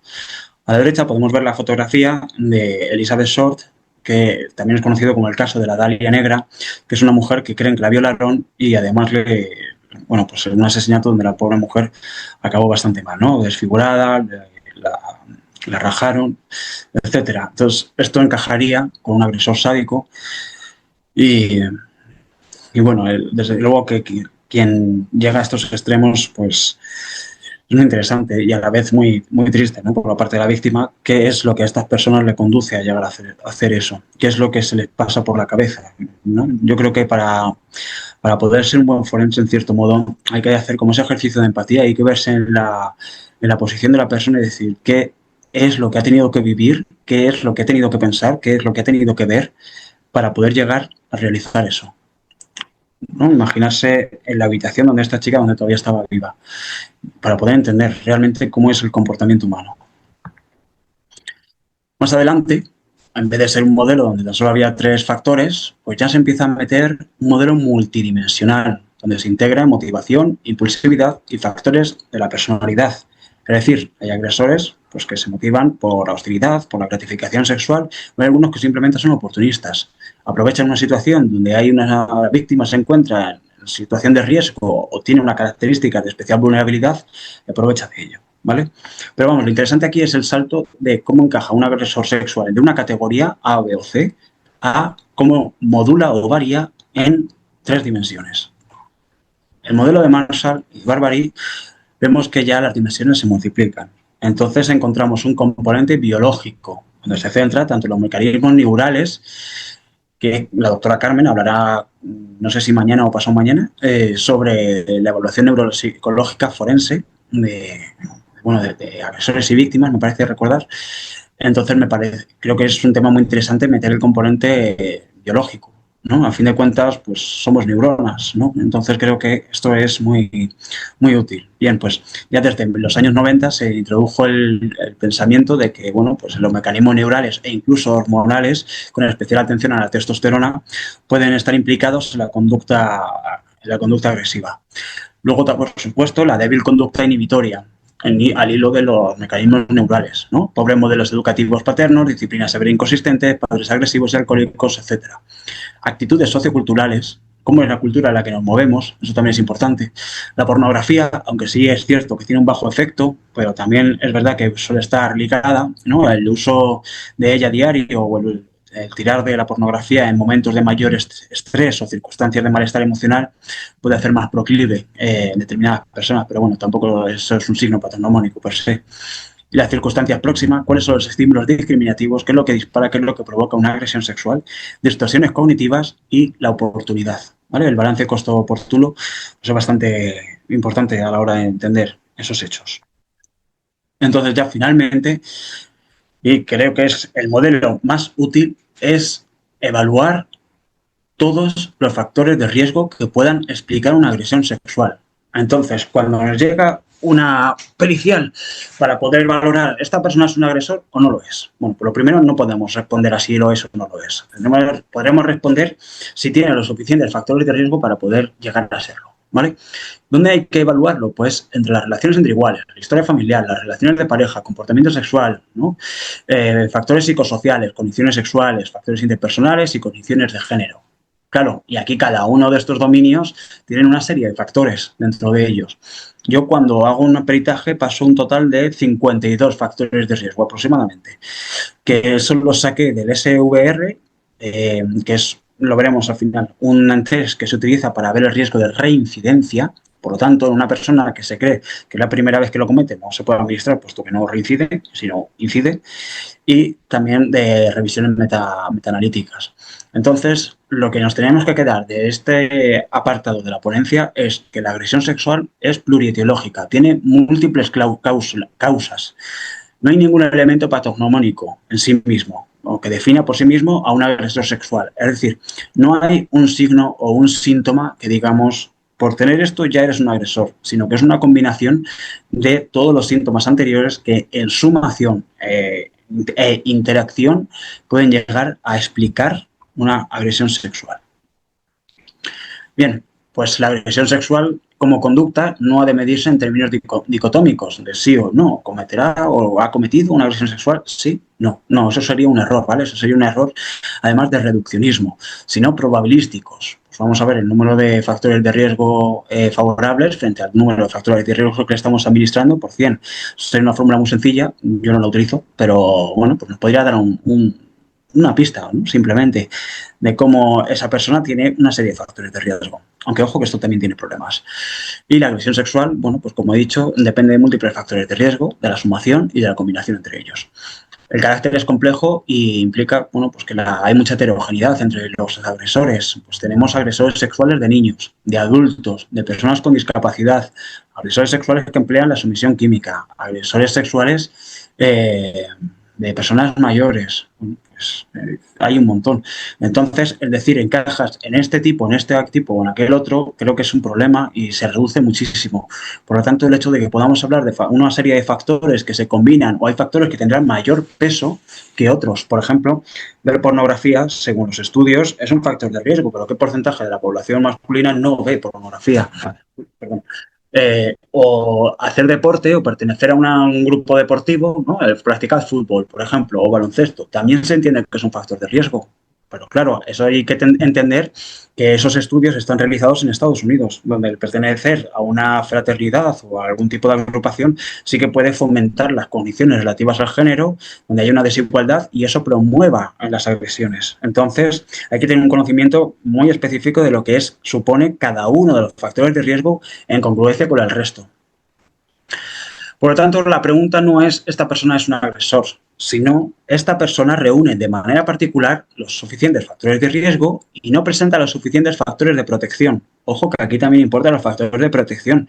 [SPEAKER 3] A la derecha podemos ver la fotografía de Elizabeth Short, que también es conocido como el caso de la Dalia Negra, que es una mujer que creen que la violaron y además pues un asesinato donde la pobre mujer acabó bastante mal, ¿no? Desfigurada, la rajaron, etcétera. Entonces, esto encajaría con un agresor sádico y bueno, desde luego que quien llega a estos extremos, pues es muy interesante y a la vez muy, muy triste, ¿no? Por la parte de la víctima, qué es lo que a estas personas le conduce a llegar a hacer eso, qué es lo que se les pasa por la cabeza, ¿no? Yo creo que para poder ser un buen forense, en cierto modo, hay que hacer como ese ejercicio de empatía, hay que verse en la posición de la persona y decir qué es lo que ha tenido que vivir, qué es lo que ha tenido que pensar, qué es lo que ha tenido que ver para poder llegar a realizar eso, ¿no? Imaginarse en la habitación donde esta chica, donde todavía estaba viva, para poder entender realmente cómo es el comportamiento humano. Más adelante, en vez de ser un modelo donde tan solo había 3 factores, pues ya se empieza a meter un modelo multidimensional, donde se integra motivación, impulsividad y factores de la personalidad. Es decir, hay agresores pues, que se motivan por la hostilidad, por la gratificación sexual, o hay algunos que simplemente son oportunistas. Aprovechan una situación donde hay una víctima se encuentra en situación de riesgo o tiene una característica de especial vulnerabilidad y aprovecha de ello, ¿vale? Pero vamos, lo interesante aquí es el salto de cómo encaja un agresor sexual de una categoría A, B o C a cómo modula o varía en 3 dimensiones. El modelo de Marshall y Barbary vemos que ya las dimensiones se multiplican. Entonces encontramos un componente biológico, donde se centra tanto en los mecanismos neurales, que la doctora Carmen hablará, no sé si mañana o pasado mañana, sobre la evaluación neuropsicológica forense de agresores y víctimas, me parece recordar. Entonces, creo que es un tema muy interesante meter el componente biológico, ¿no? A fin de cuentas, pues somos neuronas, ¿no? Entonces creo que esto es muy, muy útil. Bien, pues ya desde los años 90 se introdujo el pensamiento de que, bueno, pues los mecanismos neurales e incluso hormonales, con especial atención a la testosterona, pueden estar implicados en la conducta agresiva. Luego, por supuesto, la débil conducta inhibitoria, al hilo de los mecanismos neurales, ¿no? Pobres modelos educativos paternos, disciplina severa inconsistente, padres agresivos y alcohólicos, etc. Actitudes socioculturales, cómo es la cultura en la que nos movemos, eso también es importante. La pornografía, aunque sí es cierto que tiene un bajo efecto, pero también es verdad que suele estar ligada, ¿no? El uso de ella diario o el tirar de la pornografía en momentos de mayor estrés o circunstancias de malestar emocional puede hacer más proclive en determinadas personas, pero bueno, tampoco eso es un signo patognomónico per se. Y las circunstancias próximas, cuáles son los estímulos discriminativos, qué es lo que dispara, qué es lo que provoca una agresión sexual, distorsiones cognitivas y la oportunidad, ¿vale? El balance costo-oportuno es bastante importante a la hora de entender esos hechos. Entonces ya finalmente, y creo que es el modelo más útil, es evaluar todos los factores de riesgo que puedan explicar una agresión sexual. Entonces, cuando nos llega una pericial para poder valorar ¿esta persona es un agresor o no lo es? Bueno, por lo primero no podemos responder a si lo es o no lo es. Podremos responder si tiene los suficientes factores de riesgo para poder llegar a serlo, ¿vale? ¿Dónde hay que evaluarlo? Pues entre las relaciones entre iguales, la historia familiar, las relaciones de pareja, comportamiento sexual, ¿no? Factores psicosociales, condiciones sexuales, factores interpersonales y condiciones de género. Claro, y aquí cada uno de estos dominios tienen una serie de factores dentro de ellos. Yo cuando hago un peritaje paso un total de 52 factores de riesgo aproximadamente, que eso lo saqué del SVR, que es, lo veremos al final, un test que se utiliza para ver el riesgo de reincidencia. Por lo tanto, en una persona que se cree que es la primera vez que lo comete no se puede administrar, puesto que no reincide, sino incide, y también de revisiones metaanalíticas. Entonces, lo que nos tenemos que quedar de este apartado de la ponencia es que la agresión sexual es plurietiológica, tiene múltiples causas. No hay ningún elemento patognomónico en sí mismo o que defina por sí mismo a un agresor sexual. Es decir, no hay un signo o un síntoma que digamos por tener esto ya eres un agresor, sino que es una combinación de todos los síntomas anteriores que en sumación e interacción pueden llegar a explicar una agresión sexual. Bien, pues la agresión sexual como conducta no ha de medirse en términos dicotómicos, de sí o no, cometerá o ha cometido una agresión sexual, sí, no, eso sería un error, ¿vale? Eso sería un error, además de reduccionismo, sino probabilísticos. Pues vamos a ver el número de factores de riesgo favorables frente al número de factores de riesgo que le estamos administrando por 100. Sería una fórmula muy sencilla, yo no la utilizo, pero bueno, pues nos podría dar una pista, ¿no? Simplemente, de cómo esa persona tiene una serie de factores de riesgo. Aunque ojo que esto también tiene problemas. Y la agresión sexual, bueno, pues como he dicho, depende de múltiples factores de riesgo, de la sumación y de la combinación entre ellos. El carácter es complejo y implica, bueno, pues que hay mucha heterogeneidad entre los agresores. Pues tenemos agresores sexuales de niños, de adultos, de personas con discapacidad, agresores sexuales que emplean la sumisión química, agresores sexuales de personas mayores. Pues, hay un montón. Entonces, el decir encajas en este tipo o en aquel otro, creo que es un problema y se reduce muchísimo. Por lo tanto, el hecho de que podamos hablar de una serie de factores que se combinan o hay factores que tendrán mayor peso que otros. Por ejemplo, ver pornografía, según los estudios, es un factor de riesgo, pero ¿qué porcentaje de la población masculina no ve pornografía? Perdón. O hacer deporte o pertenecer a un grupo deportivo, ¿no? Practicar fútbol, por ejemplo, o baloncesto, también se entiende que es un factor de riesgo. Pero claro, eso hay que entender que esos estudios están realizados en Estados Unidos, donde el pertenecer a una fraternidad o a algún tipo de agrupación sí que puede fomentar las condiciones relativas al género, donde hay una desigualdad y eso promueva las agresiones. Entonces, hay que tener un conocimiento muy específico de lo que supone cada uno de los factores de riesgo en congruencia con el resto. Por lo tanto, la pregunta no es ¿esta persona es un agresor?, sino esta persona reúne de manera particular los suficientes factores de riesgo y no presenta los suficientes factores de protección. Ojo que aquí también importan los factores de protección.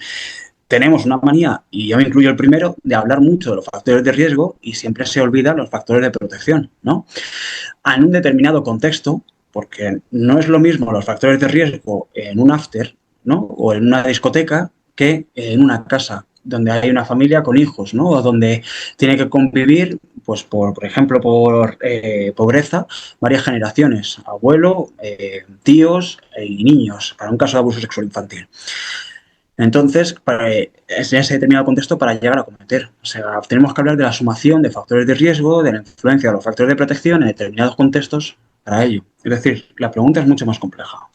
[SPEAKER 3] Tenemos una manía, y yo me incluyo el primero, de hablar mucho de los factores de riesgo y siempre se olvidan los factores de protección, ¿no? En un determinado contexto, porque no es lo mismo los factores de riesgo en un after, ¿no? O en una discoteca que en una casa donde hay una familia con hijos, ¿no? O donde tiene que convivir, pues por ejemplo, por pobreza, varias generaciones, abuelo, tíos y niños, para un caso de abuso sexual infantil. Entonces, es en ese determinado contexto para llegar a cometer. O sea, tenemos que hablar de la sumación de factores de riesgo, de la influencia de los factores de protección en determinados contextos para ello. Es decir, la pregunta es mucho más compleja.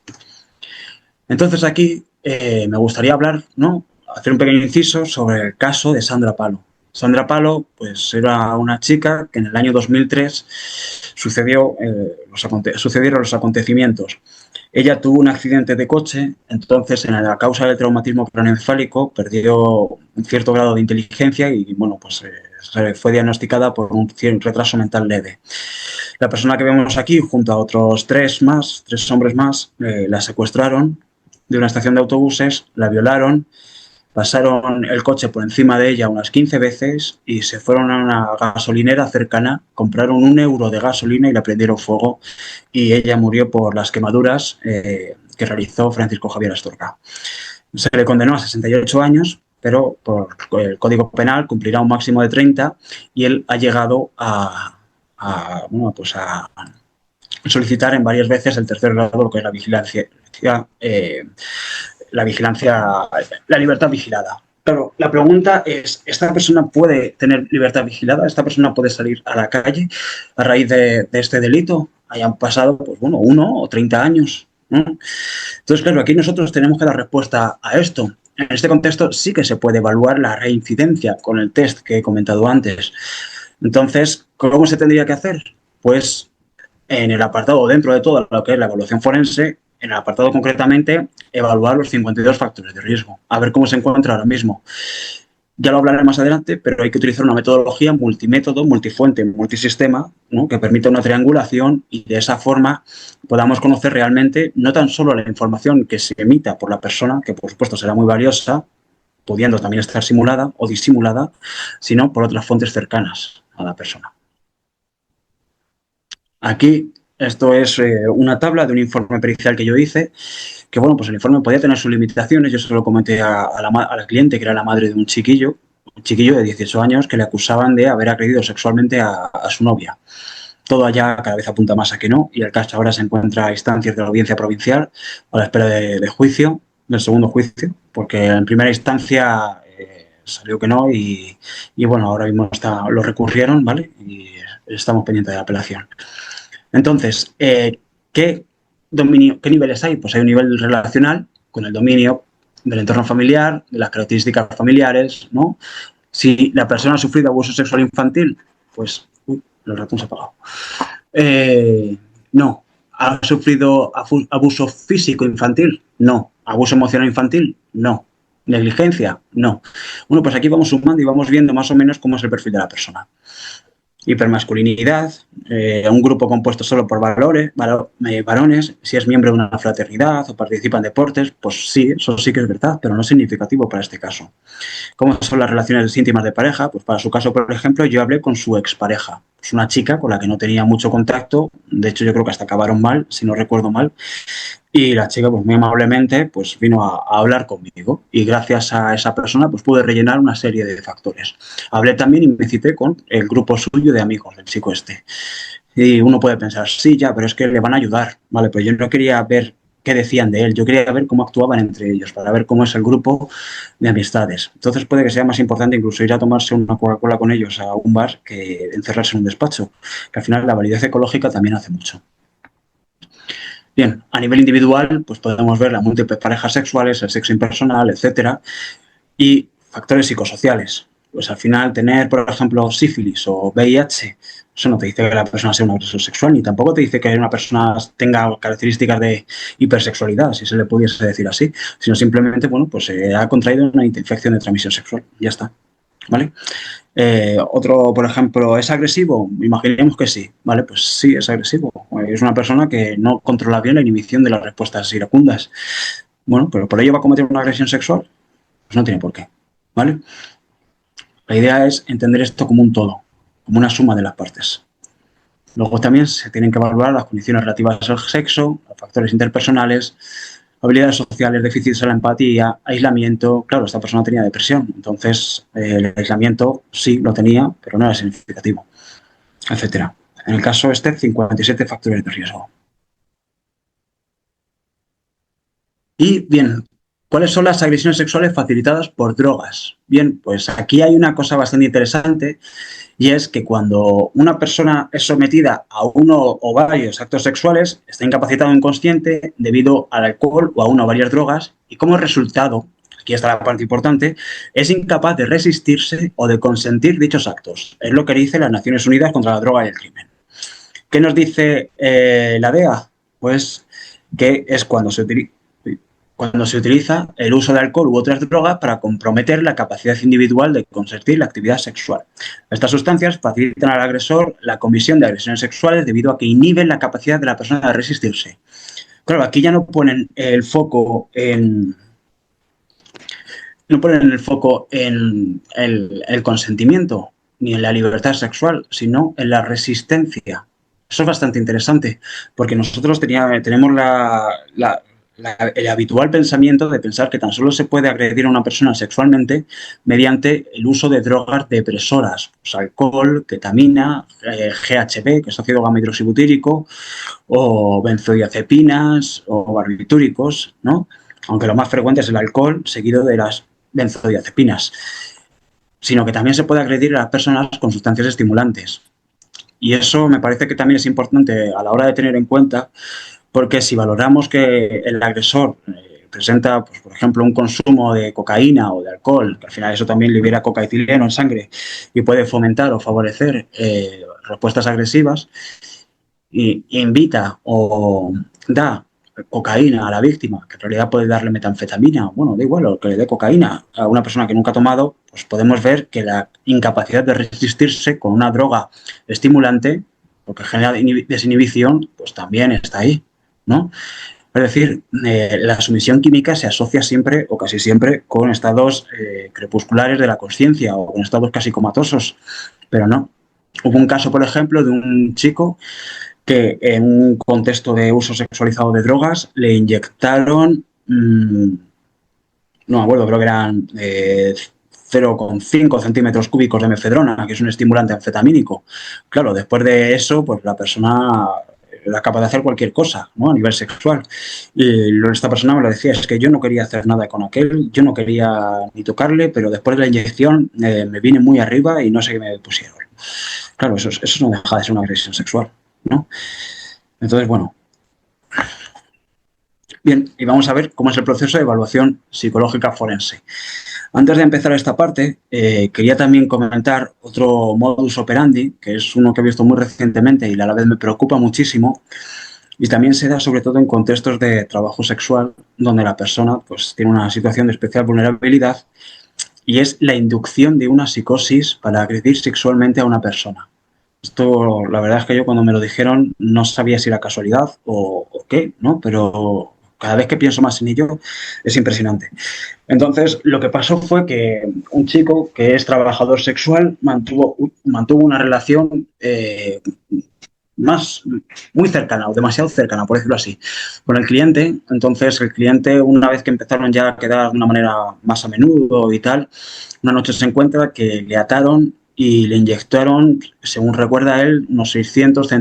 [SPEAKER 3] Entonces, aquí me gustaría hablar, ¿no?, hacer un pequeño inciso sobre el caso de Sandra Palo. Sandra Palo, pues era una chica que en el año 2003 sucedieron los acontecimientos. Ella tuvo un accidente de coche, entonces a causa del traumatismo craneoencefálico perdió un cierto grado de inteligencia y, bueno, pues fue diagnosticada por un retraso mental leve. La persona que vemos aquí, junto a otros tres hombres más, la secuestraron de una estación de autobuses, la violaron, pasaron el coche por encima de ella unas 15 veces y se fueron a una gasolinera cercana, compraron 1 euro de gasolina y le prendieron fuego y ella murió por las quemaduras que realizó Francisco Javier Astorga. Se le condenó a 68 años, pero por el Código Penal cumplirá un máximo de 30 y él ha llegado a solicitar en varias veces el tercer grado, lo que es la libertad vigilada. Pero la pregunta es, ¿esta persona puede tener libertad vigilada? ¿Esta persona puede salir a la calle a raíz de este delito? Hayan pasado, pues bueno, 1 o 30 años, ¿no? Entonces, claro, aquí nosotros tenemos que dar respuesta a esto. En este contexto sí que se puede evaluar la reincidencia con el test que he comentado antes. Entonces, ¿cómo se tendría que hacer? Pues en el apartado, dentro de todo lo que es la evaluación forense, en el apartado concretamente, evaluar los 52 factores de riesgo, a ver cómo se encuentra ahora mismo. Ya lo hablaré más adelante, pero hay que utilizar una metodología multimétodo, multifuente, multisistema, ¿no?, que permita una triangulación y de esa forma podamos conocer realmente no tan solo la información que se emita por la persona, que por supuesto será muy valiosa, pudiendo también estar simulada o disimulada, sino por otras fuentes cercanas a la persona. Aquí Esto es una tabla de un informe pericial que yo hice, que bueno, pues el informe podía tener sus limitaciones. Yo se lo comenté a la cliente, que era la madre de un chiquillo de 18 años, que le acusaban de haber agredido sexualmente a su novia. Todo allá cada vez apunta más a que no, y el caso ahora se encuentra a instancias de la audiencia provincial a la espera de juicio, del segundo juicio, porque en primera instancia salió que no y bueno, ahora mismo lo recurrieron, ¿vale? Y estamos pendientes de la apelación. Entonces, ¿qué niveles hay? Pues hay un nivel relacional con el dominio del entorno familiar, de las características familiares, ¿no? Si la persona ha sufrido abuso sexual infantil, pues... Uy, el ratón se ha apagado. No. ¿Ha sufrido abuso físico infantil? No. ¿Abuso emocional infantil? No. ¿Negligencia? No. Bueno, pues aquí vamos sumando y vamos viendo más o menos cómo es el perfil de la persona. Hipermasculinidad, un grupo compuesto solo por varones, si es miembro de una fraternidad o participa en deportes, pues sí, eso sí que es verdad, pero no es significativo para este caso. ¿Cómo son las relaciones íntimas de pareja? Pues para su caso, por ejemplo, yo hablé con su expareja. Es una chica con la que no tenía mucho contacto, de hecho yo creo que hasta acabaron mal, si no recuerdo mal, y la chica pues muy amablemente pues vino a hablar conmigo y gracias a esa persona pues pude rellenar una serie de factores. Hablé también y me cité con el grupo suyo de amigos del chico este. Y uno puede pensar, sí, ya, pero es que le van a ayudar, ¿vale? Pues yo no quería ver qué decían de él, yo quería ver cómo actuaban entre ellos, para ver cómo es el grupo de amistades. Entonces puede que sea más importante incluso ir a tomarse una Coca-Cola con ellos a un bar que encerrarse en un despacho, que al final la validez ecológica también hace mucho. Bien, a nivel individual, pues podemos ver las múltiples parejas sexuales, el sexo impersonal, etcétera, y factores psicosociales. Pues al final tener, por ejemplo, sífilis o VIH, eso no te dice que la persona sea un agresor sexual, ni tampoco te dice que una persona tenga características de hipersexualidad, si se le pudiese decir así, sino simplemente, bueno, pues ha contraído una infección de transmisión sexual. Ya está, ¿vale? Otro, por ejemplo, ¿es agresivo? Imaginemos que sí, ¿vale? Pues sí, es agresivo. Es una persona que no controla bien la inhibición de las respuestas iracundas. Bueno, pero ¿por ello va a cometer una agresión sexual? Pues no tiene por qué, ¿vale? La idea es entender esto como un todo, como una suma de las partes. Luego también se tienen que evaluar las condiciones relativas al sexo, los factores interpersonales, habilidades sociales, déficits en la empatía, aislamiento. Claro, esta persona tenía depresión, entonces el aislamiento sí lo tenía, pero no era significativo, etcétera. En el caso este, 57 factores de riesgo. Y bien, ¿cuáles son las agresiones sexuales facilitadas por drogas? Bien, pues aquí hay una cosa bastante interesante y es que cuando una persona es sometida a uno o varios actos sexuales, está incapacitado o inconsciente debido al alcohol o a una o varias drogas y como resultado, aquí está la parte importante, es incapaz de resistirse o de consentir dichos actos. Es lo que dice las Naciones Unidas contra la droga y el crimen. ¿Qué nos dice la DEA? Pues que es cuando se utiliza el uso de alcohol u otras drogas para comprometer la capacidad individual de consentir la actividad sexual. Estas sustancias facilitan al agresor la comisión de agresiones sexuales debido a que inhiben la capacidad de la persona de resistirse. Claro, aquí ya no ponen el foco en el consentimiento ni en la libertad sexual, sino en la resistencia. Eso es bastante interesante, porque nosotros tenemos el habitual pensamiento de pensar que tan solo se puede agredir a una persona sexualmente mediante el uso de drogas depresoras, pues alcohol, ketamina, GHB, que es ácido gamma-hidroxibutírico, o benzodiazepinas o barbitúricos, ¿no? Aunque lo más frecuente es el alcohol, seguido de las benzodiazepinas, sino que también se puede agredir a las personas con sustancias estimulantes. Y eso me parece que también es importante a la hora de tener en cuenta, porque si valoramos que el agresor presenta, pues, por ejemplo, un consumo de cocaína o de alcohol, que al final eso también libera cocaetileno en sangre y puede fomentar o favorecer respuestas agresivas, y invita o da cocaína a la víctima, que en realidad puede darle metanfetamina, bueno, da igual, o que le dé cocaína a una persona que nunca ha tomado, pues podemos ver que la incapacidad de resistirse con una droga estimulante, porque genera desinhibición, pues también está ahí, ¿no? Es decir, la sumisión química se asocia siempre o casi siempre con estados crepusculares de la consciencia o con estados casi comatosos, pero no. Hubo un caso, por ejemplo, de un chico que en un contexto de uso sexualizado de drogas le inyectaron, no me acuerdo, creo que eran 0,5 centímetros cúbicos de mefedrona, que es un estimulante anfetamínico. Claro, después de eso, pues la persona era capaz de hacer cualquier cosa, ¿no? A nivel sexual. Y esta persona me lo decía, es que yo no quería hacer nada con aquel, yo no quería ni tocarle, pero después de la inyección me vine muy arriba y no sé qué me pusieron. Claro, eso no deja de ser una agresión sexual, ¿no? Entonces, bueno. Bien, y vamos a ver cómo es el proceso de evaluación psicológica forense. Antes de empezar esta parte, quería también comentar otro modus operandi, que es uno que he visto muy recientemente y a la vez me preocupa muchísimo, y también se da sobre todo en contextos de trabajo sexual, donde la persona pues, tiene una situación de especial vulnerabilidad, y es la inducción de una psicosis para agredir sexualmente a una persona. Esto, la verdad es que yo cuando me lo dijeron no sabía si era casualidad o qué, ¿no? Pero cada vez que pienso más en ello es impresionante. Entonces, lo que pasó fue que un chico que es trabajador sexual mantuvo una relación muy cercana o demasiado cercana, por decirlo así, con el cliente. Entonces, el cliente, una vez que empezaron ya a quedar de una manera más a menudo y tal, una noche se encuentra que le ataron y le inyectaron, según recuerda él, unos 600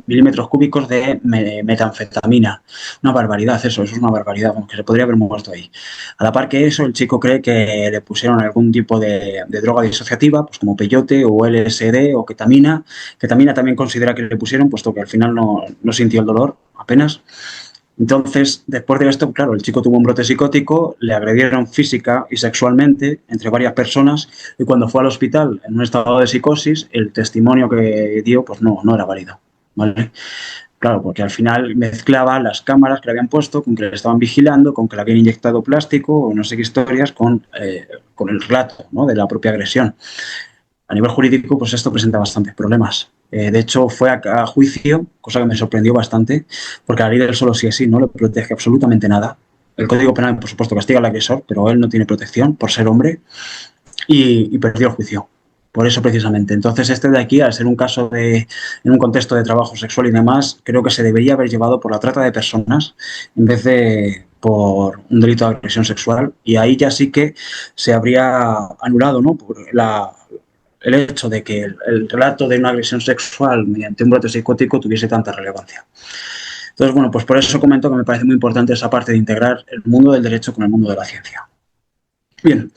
[SPEAKER 3] milímetros cúbicos de metanfetamina. Una barbaridad eso es una barbaridad, que se podría haber muerto ahí. A la par que eso, el chico cree que le pusieron algún tipo de droga disociativa, pues como peyote o LSD o ketamina. Ketamina también considera que le pusieron, puesto que al final no sintió el dolor apenas. Entonces, después de esto, claro, el chico tuvo un brote psicótico, le agredieron física y sexualmente entre varias personas y cuando fue al hospital en un estado de psicosis, el testimonio que dio pues no era válido, ¿vale? Claro, porque al final mezclaba las cámaras que le habían puesto con que le estaban vigilando, con que le habían inyectado plástico o no sé qué historias con el relato, ¿no?, de la propia agresión. A nivel jurídico, pues esto presenta bastantes problemas. De hecho, fue a juicio, cosa que me sorprendió bastante, porque la ley del solo sí es sí no le protege absolutamente nada. El Código Penal, por supuesto, castiga al agresor, pero él no tiene protección por ser hombre y perdió el juicio. Por eso, precisamente. Entonces, este de aquí, al ser un caso en un contexto de trabajo sexual y demás, creo que se debería haber llevado por la trata de personas en vez de por un delito de agresión sexual. Y ahí ya sí que se habría anulado, ¿no?, por el hecho de que el relato de una agresión sexual mediante un brote psicótico tuviese tanta relevancia. Entonces, bueno, pues por eso comento que me parece muy importante esa parte de integrar el mundo del derecho con el mundo de la ciencia. Bien,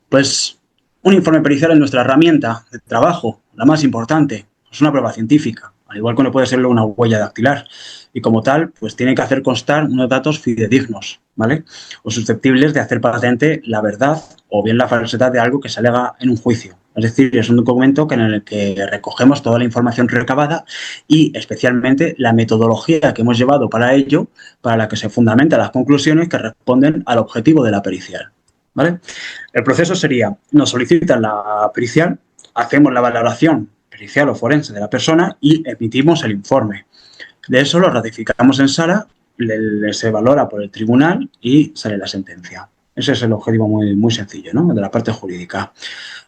[SPEAKER 3] pues un informe pericial es nuestra herramienta de trabajo, la más importante. Es una prueba científica, al igual que no puede serlo una huella dactilar. Y como tal, pues tiene que hacer constar unos datos fidedignos, ¿vale?, o susceptibles de hacer patente la verdad o bien la falsedad de algo que se alega en un juicio. Es decir, es un documento en el que recogemos toda la información recabada y especialmente la metodología que hemos llevado para ello, para la que se fundamentan las conclusiones que responden al objetivo de la pericial, ¿vale? El proceso sería, nos solicitan la pericial, hacemos la valoración pericial o forense de la persona y emitimos el informe. De eso lo ratificamos en sala, se valora por el tribunal y sale la sentencia. Ese es el objetivo muy sencillo, ¿no?, de la parte jurídica.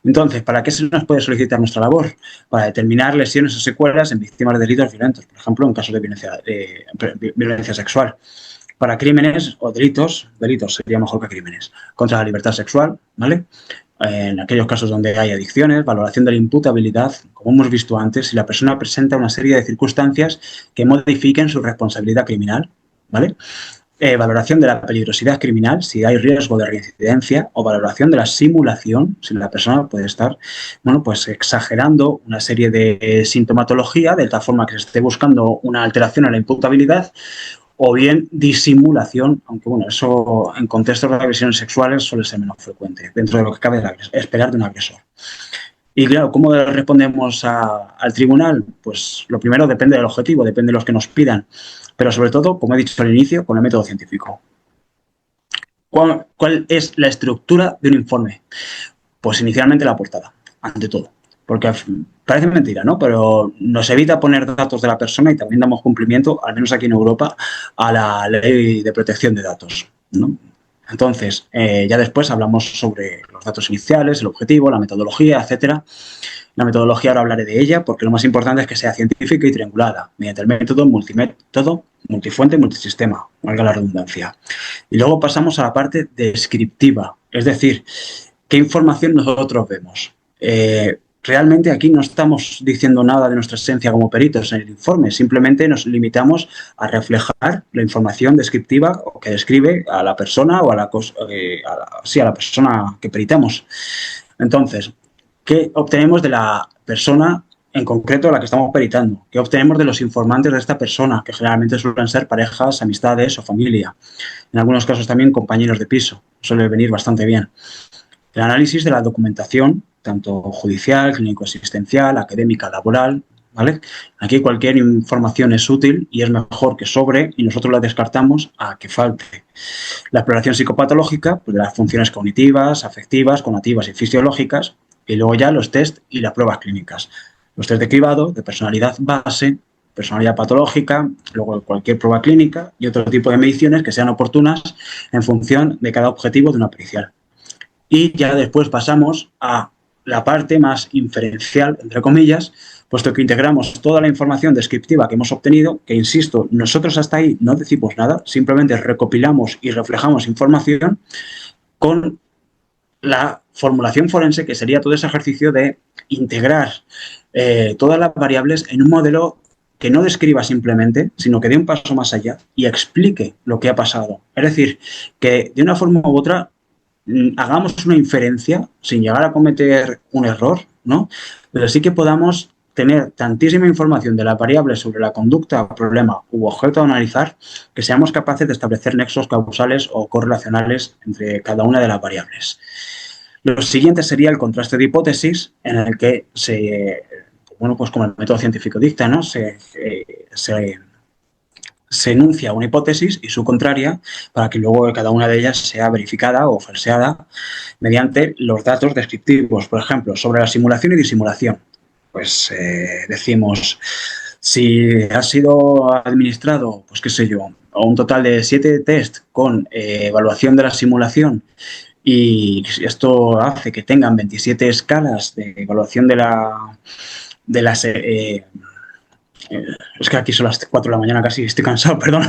[SPEAKER 3] Entonces, ¿para qué se nos puede solicitar nuestra labor? Para determinar lesiones o secuelas en víctimas de delitos violentos, por ejemplo, en casos de violencia sexual. Para crímenes o delitos sería mejor que crímenes, contra la libertad sexual, ¿vale? En aquellos casos donde hay adicciones, valoración de la imputabilidad, como hemos visto antes, si la persona presenta una serie de circunstancias que modifiquen su responsabilidad criminal, ¿vale? Valoración de la peligrosidad criminal, si hay riesgo de reincidencia, o valoración de la simulación, si la persona puede estar, bueno, pues exagerando una serie de sintomatología de tal forma que se esté buscando una alteración a la imputabilidad, o bien disimulación, aunque bueno, eso en contextos de agresiones sexuales suele ser menos frecuente, dentro de lo que cabe esperar de un agresor. Y claro, ¿cómo respondemos al tribunal? Pues lo primero depende del objetivo, depende de los que nos pidan, pero sobre todo, como he dicho al inicio, con el método científico. ¿Cuál es la estructura de un informe? Pues inicialmente la portada, ante todo. Porque parece mentira, ¿no?, pero nos evita poner datos de la persona y también damos cumplimiento, al menos aquí en Europa, a la ley de protección de datos, ¿no? Entonces, ya después hablamos sobre los datos iniciales, el objetivo, la metodología, etcétera. La metodología, ahora hablaré de ella, porque lo más importante es que sea científica y triangulada, mediante el método multifuente, multisistema, valga la redundancia. Y luego pasamos a la parte descriptiva, es decir, ¿qué información nosotros vemos? Realmente aquí no estamos diciendo nada de nuestra esencia como peritos en el informe, simplemente nos limitamos a reflejar la información descriptiva o que describe a la persona o a la persona que peritamos. Entonces, ¿qué obtenemos de la persona en concreto a la que estamos peritando? ¿Qué obtenemos de los informantes de esta persona, que generalmente suelen ser parejas, amistades o familia? En algunos casos también compañeros de piso, suele venir bastante bien. El análisis de la documentación, tanto judicial, clínico-asistencial, académica, laboral, ¿vale? Aquí cualquier información es útil y es mejor que sobre y nosotros la descartamos a que falte. La exploración psicopatológica, pues de las funciones cognitivas, afectivas, cognitivas y fisiológicas, y luego ya los test y las pruebas clínicas. Los test de cribado, de personalidad base, personalidad patológica, luego cualquier prueba clínica y otro tipo de mediciones que sean oportunas en función de cada objetivo de una pericial. Y ya después pasamos a la parte más inferencial, entre comillas, puesto que integramos toda la información descriptiva que hemos obtenido, que insisto, nosotros hasta ahí no decimos nada, simplemente recopilamos y reflejamos información con la formulación forense, que sería todo ese ejercicio de integrar todas las variables en un modelo que no describa simplemente, sino que dé un paso más allá y explique lo que ha pasado. Es decir, que de una forma u otra hagamos una inferencia sin llegar a cometer un error, ¿no? Pero sí que podamos tener tantísima información de la variable sobre la conducta, problema u objeto a analizar que seamos capaces de establecer nexos causales o correlacionales entre cada una de las variables. Lo siguiente sería el contraste de hipótesis, en el que pues como el método científico dicta, ¿no? Se enuncia una hipótesis y su contraria para que luego cada una de ellas sea verificada o falseada mediante los datos descriptivos. Por ejemplo, sobre la simulación y disimulación. Pues decimos, si ha sido administrado, pues qué sé yo, un total de 7 test con evaluación de la simulación y esto hace que tengan 27 escalas de evaluación de las... es que aquí son las 4 de la mañana casi, estoy cansado, perdón.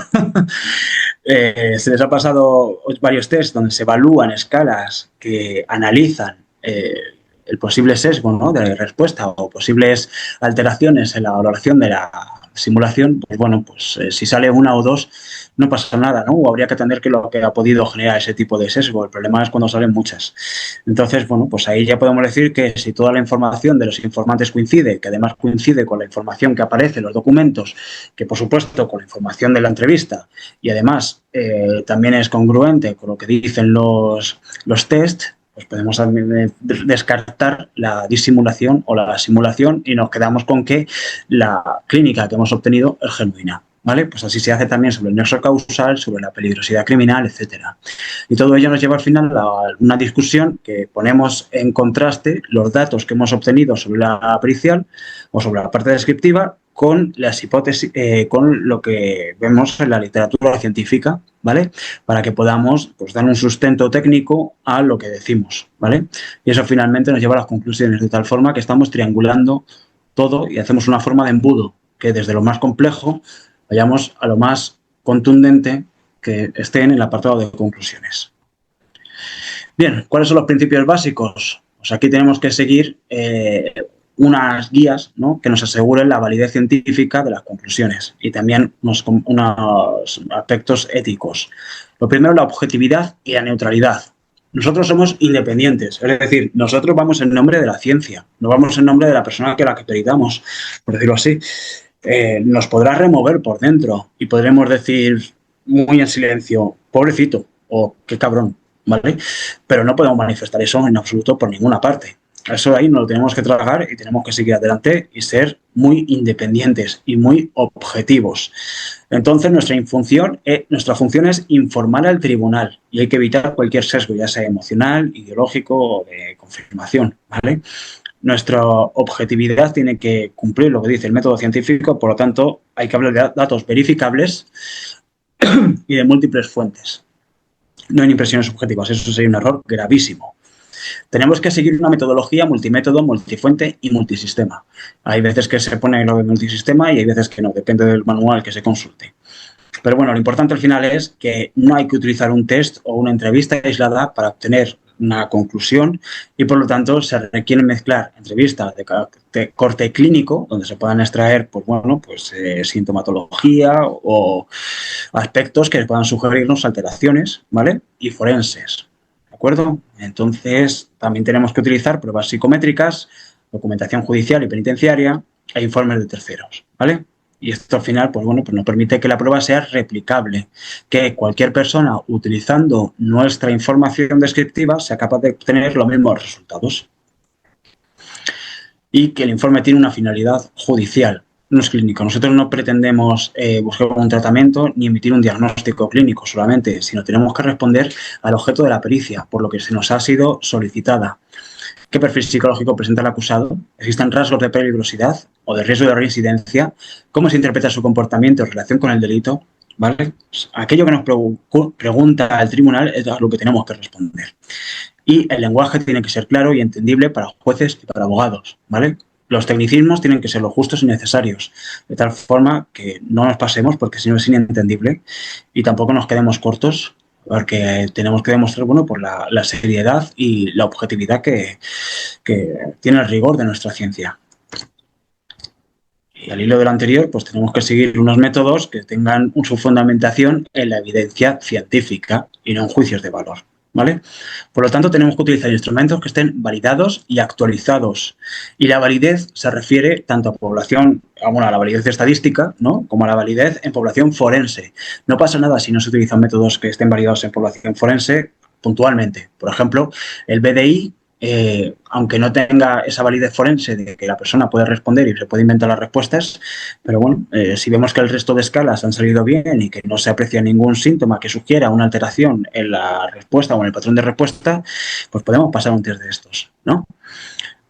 [SPEAKER 3] Se les ha pasado varios tests donde se evalúan escalas que analizan el posible sesgo, ¿no?, de respuesta o posibles alteraciones en la valoración de la simulación. Pues bueno, pues si sale una o dos no pasa nada, ¿no? O habría que atender que lo que ha podido generar ese tipo de sesgo. El problema es cuando salen muchas. Entonces, bueno, pues ahí ya podemos decir que si toda la información de los informantes coincide, que además coincide con la información que aparece en los documentos, que por supuesto con la información de la entrevista y además también es congruente con lo que dicen los test, pues podemos descartar la disimulación o la simulación y nos quedamos con que la clínica que hemos obtenido es genuina. ¿Vale? Pues así se hace también sobre el nexo causal, sobre la peligrosidad criminal, etcétera. Y todo ello nos lleva al final a una discusión que ponemos en contraste los datos que hemos obtenido sobre la pericial o sobre la parte descriptiva con las hipótesis, con lo que vemos en la literatura científica, ¿vale? Para que podamos, pues, dar un sustento técnico a lo que decimos, ¿vale? Y eso finalmente nos lleva a las conclusiones, de tal forma que estamos triangulando todo y hacemos una forma de embudo que desde lo más complejo vayamos a lo más contundente que esté en el apartado de conclusiones. Bien, ¿cuáles son los principios básicos? Pues aquí tenemos que seguir unas guías, ¿no?, que nos aseguren la validez científica de las conclusiones y también unos aspectos éticos. Lo primero, la objetividad y la neutralidad. Nosotros somos independientes, es decir, nosotros vamos en nombre de la ciencia, no vamos en nombre de la persona que la que peritamos, por decirlo así. Nos podrá remover por dentro y podremos decir muy en silencio, pobrecito o qué cabrón, ¿vale? Pero no podemos manifestar eso en absoluto por ninguna parte. Eso ahí nos lo tenemos que trabajar y tenemos que seguir adelante y ser muy independientes y muy objetivos. Entonces, nuestra función es informar al tribunal y hay que evitar cualquier sesgo, ya sea emocional, ideológico o de confirmación, ¿vale? Nuestra objetividad tiene que cumplir lo que dice el método científico, por lo tanto, hay que hablar de datos verificables y de múltiples fuentes. No en impresiones subjetivas, eso sería un error gravísimo. Tenemos que seguir una metodología multimétodo, multifuente y multisistema. Hay veces que se pone lo de multisistema y hay veces que no, depende del manual que se consulte. Pero bueno, lo importante al final es que no hay que utilizar un test o una entrevista aislada para obtener una conclusión y por lo tanto se requiere mezclar entrevistas de corte clínico donde se puedan extraer pues, bueno, pues, sintomatología o aspectos que puedan sugerirnos alteraciones, ¿vale? Y forenses, ¿de acuerdo? Entonces también tenemos que utilizar pruebas psicométricas, documentación judicial y penitenciaria e informes de terceros, ¿vale? Y esto al final, pues bueno, pues nos permite que la prueba sea replicable, que cualquier persona utilizando nuestra información descriptiva sea capaz de obtener los mismos resultados. Y que el informe tiene una finalidad judicial, no es clínico. Nosotros no pretendemos buscar un tratamiento ni emitir un diagnóstico clínico solamente, sino tenemos que responder al objeto de la pericia, por lo que se nos ha sido solicitada. ¿Qué perfil psicológico presenta el acusado? ¿Existen rasgos de peligrosidad o de riesgo de reincidencia? ¿Cómo se interpreta su comportamiento en relación con el delito? ¿Vale? Aquello que nos pregunta el tribunal es a lo que tenemos que responder. Y el lenguaje tiene que ser claro y entendible para jueces y para abogados, ¿vale? Los tecnicismos tienen que ser los justos y necesarios, de tal forma que no nos pasemos porque si no es inentendible y tampoco nos quedemos cortos porque tenemos que demostrar, bueno, por la seriedad y la objetividad que tiene el rigor de nuestra ciencia. Y al hilo de lo anterior, pues tenemos que seguir unos métodos que tengan su fundamentación en la evidencia científica y no en juicios de valor, ¿vale? Por lo tanto, tenemos que utilizar instrumentos que estén validados y actualizados. Y la validez se refiere tanto a población, bueno, a la validez estadística, ¿no?, como a la validez en población forense. No pasa nada si no se utilizan métodos que estén validados en población forense puntualmente. Por ejemplo, el BDI, aunque no tenga esa validez forense de que la persona puede responder y se puede inventar las respuestas, pero bueno, si vemos que el resto de escalas han salido bien y que no se aprecia ningún síntoma que sugiera una alteración en la respuesta o en el patrón de respuesta, pues podemos pasar un test de estos, ¿no?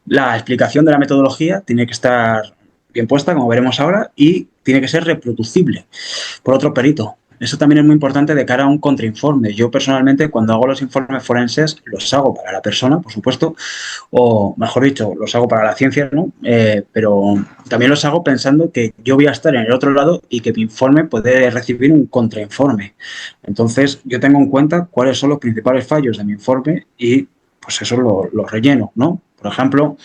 [SPEAKER 3] La explicación de la metodología tiene que estar bien puesta, como veremos ahora, y tiene que ser reproducible por otro perito. Eso también es muy importante de cara a un contrainforme. Yo personalmente, cuando hago los informes forenses, los hago para la persona, por supuesto, o mejor dicho, los hago para la ciencia, ¿no? Pero también los hago pensando que yo voy a estar en el otro lado y que mi informe puede recibir un contrainforme. Entonces, yo tengo en cuenta cuáles son los principales fallos de mi informe y pues eso lo relleno, ¿no? Por ejemplo,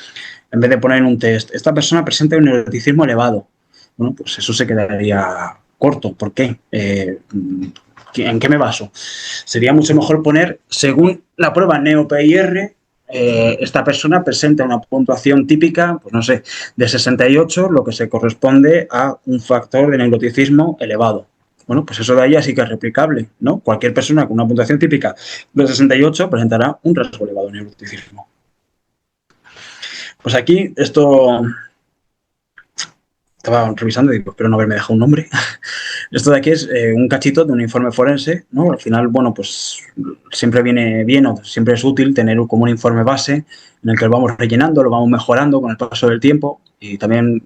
[SPEAKER 3] en vez de poner en un test, esta persona presenta un neuroticismo elevado. Bueno, pues eso se quedaría corto. ¿Por qué? ¿En qué me baso? Sería mucho mejor poner, según la prueba NEO-PIR, esta persona presenta una puntuación típica, pues no sé, de 68, lo que se corresponde a un factor de neuroticismo elevado. Bueno, pues eso de ahí sí que es replicable, ¿no? Cualquier persona con una puntuación típica de 68 presentará un rasgo elevado de neuroticismo. Pues aquí esto... Estaba revisando y digo, espero no haberme dejado un nombre. Esto de aquí es un cachito de un informe forense, ¿no? Al final, bueno, pues siempre viene bien o siempre es útil tener como un informe base en el que lo vamos rellenando, lo vamos mejorando con el paso del tiempo y también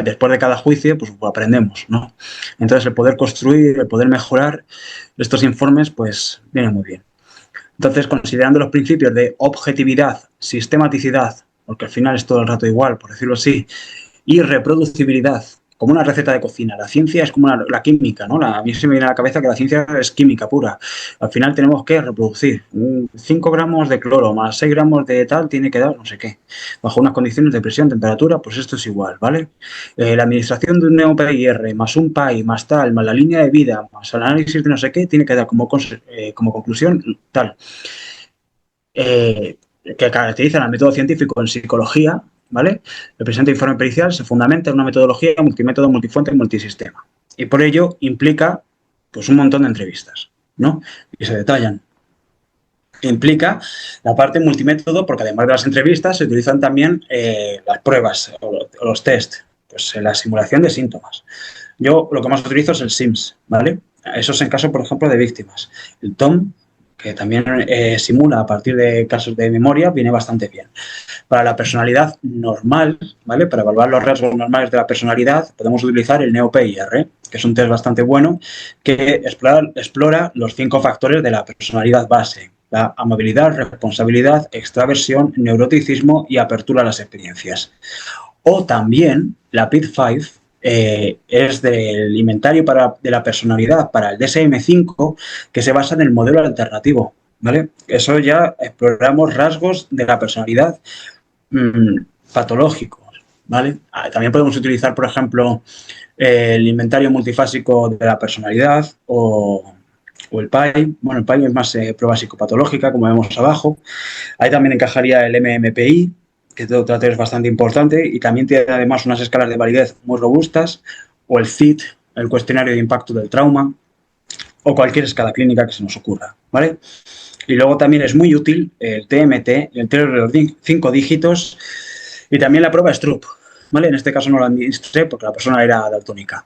[SPEAKER 3] después de cada juicio, pues aprendemos, ¿no? Entonces, el poder construir, el poder mejorar estos informes, pues viene muy bien. Entonces, considerando los principios de objetividad, sistematicidad, porque al final es todo el rato igual, por decirlo así, y reproducibilidad, como una receta de cocina. La ciencia es como la química, ¿no? A mí se me viene a la cabeza que la ciencia es química pura. Al final tenemos que reproducir 5 gramos de cloro más 6 gramos de tal, tiene que dar no sé qué. Bajo unas condiciones de presión, temperatura, pues esto es igual, ¿vale? La administración de un NEO-PIR más un PAI más tal, más la línea de vida, más el análisis de no sé qué, tiene que dar como conclusión tal. Que caracterizan al método científico en psicología, ¿vale? El presente informe pericial se fundamenta en una metodología multimétodo, multifuente y multisistema. Y por ello implica pues, un montón de entrevistas, ¿no? Y se detallan. Implica la parte multimétodo porque además de las entrevistas se utilizan también las pruebas o los test, pues la simulación de síntomas. Yo lo que más utilizo es el SIMS, ¿vale? Eso es en caso, por ejemplo, de víctimas. El TOM, que también simula a partir de casos de memoria, viene bastante bien. Para la personalidad normal, ¿vale? Para evaluar los rasgos normales de la personalidad, podemos utilizar el NEO-PIR, que es un test bastante bueno que explora los 5 factores de la personalidad base. la amabilidad, responsabilidad, extraversión, neuroticismo y apertura a las experiencias. O también la PID-5 es del inventario de la personalidad para el DSM-5, que se basa en el modelo alternativo, ¿vale? Eso ya exploramos rasgos de la personalidad patológicos, ¿vale? También podemos utilizar, por ejemplo, el inventario multifásico de la personalidad o el PAI. Bueno, el PAI es más prueba psicopatológica, como vemos abajo. Ahí también encajaría el MMPI, que otro es bastante importante, y también tiene además unas escalas de validez muy robustas, o el CIT, el cuestionario de impacto del trauma, o cualquier escala clínica que se nos ocurra, ¿vale? Y luego también es muy útil el TMT, el test de los 5 dígitos, y también la prueba Stroop, ¿vale? En este caso no la administré porque la persona era daltónica.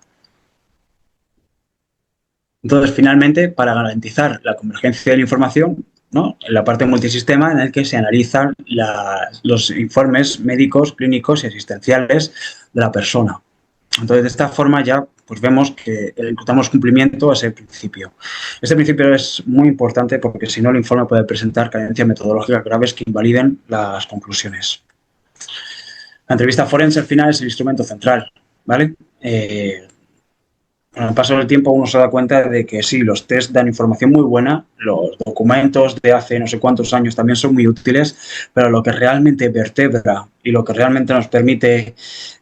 [SPEAKER 3] Entonces, finalmente, para garantizar la convergencia de la información, ¿no?, en la parte multisistema en el que se analizan los informes médicos, clínicos y asistenciales de la persona. Entonces, de esta forma ya pues vemos que damos cumplimiento a ese principio. Este principio es muy importante porque si no el informe puede presentar carencias metodológicas graves que invaliden las conclusiones. La entrevista forense al final es el instrumento central, ¿vale? Con el paso del tiempo uno se da cuenta de que sí, los test dan información muy buena, los documentos de hace no sé cuántos años también son muy útiles, pero lo que realmente vertebra y lo que realmente nos permite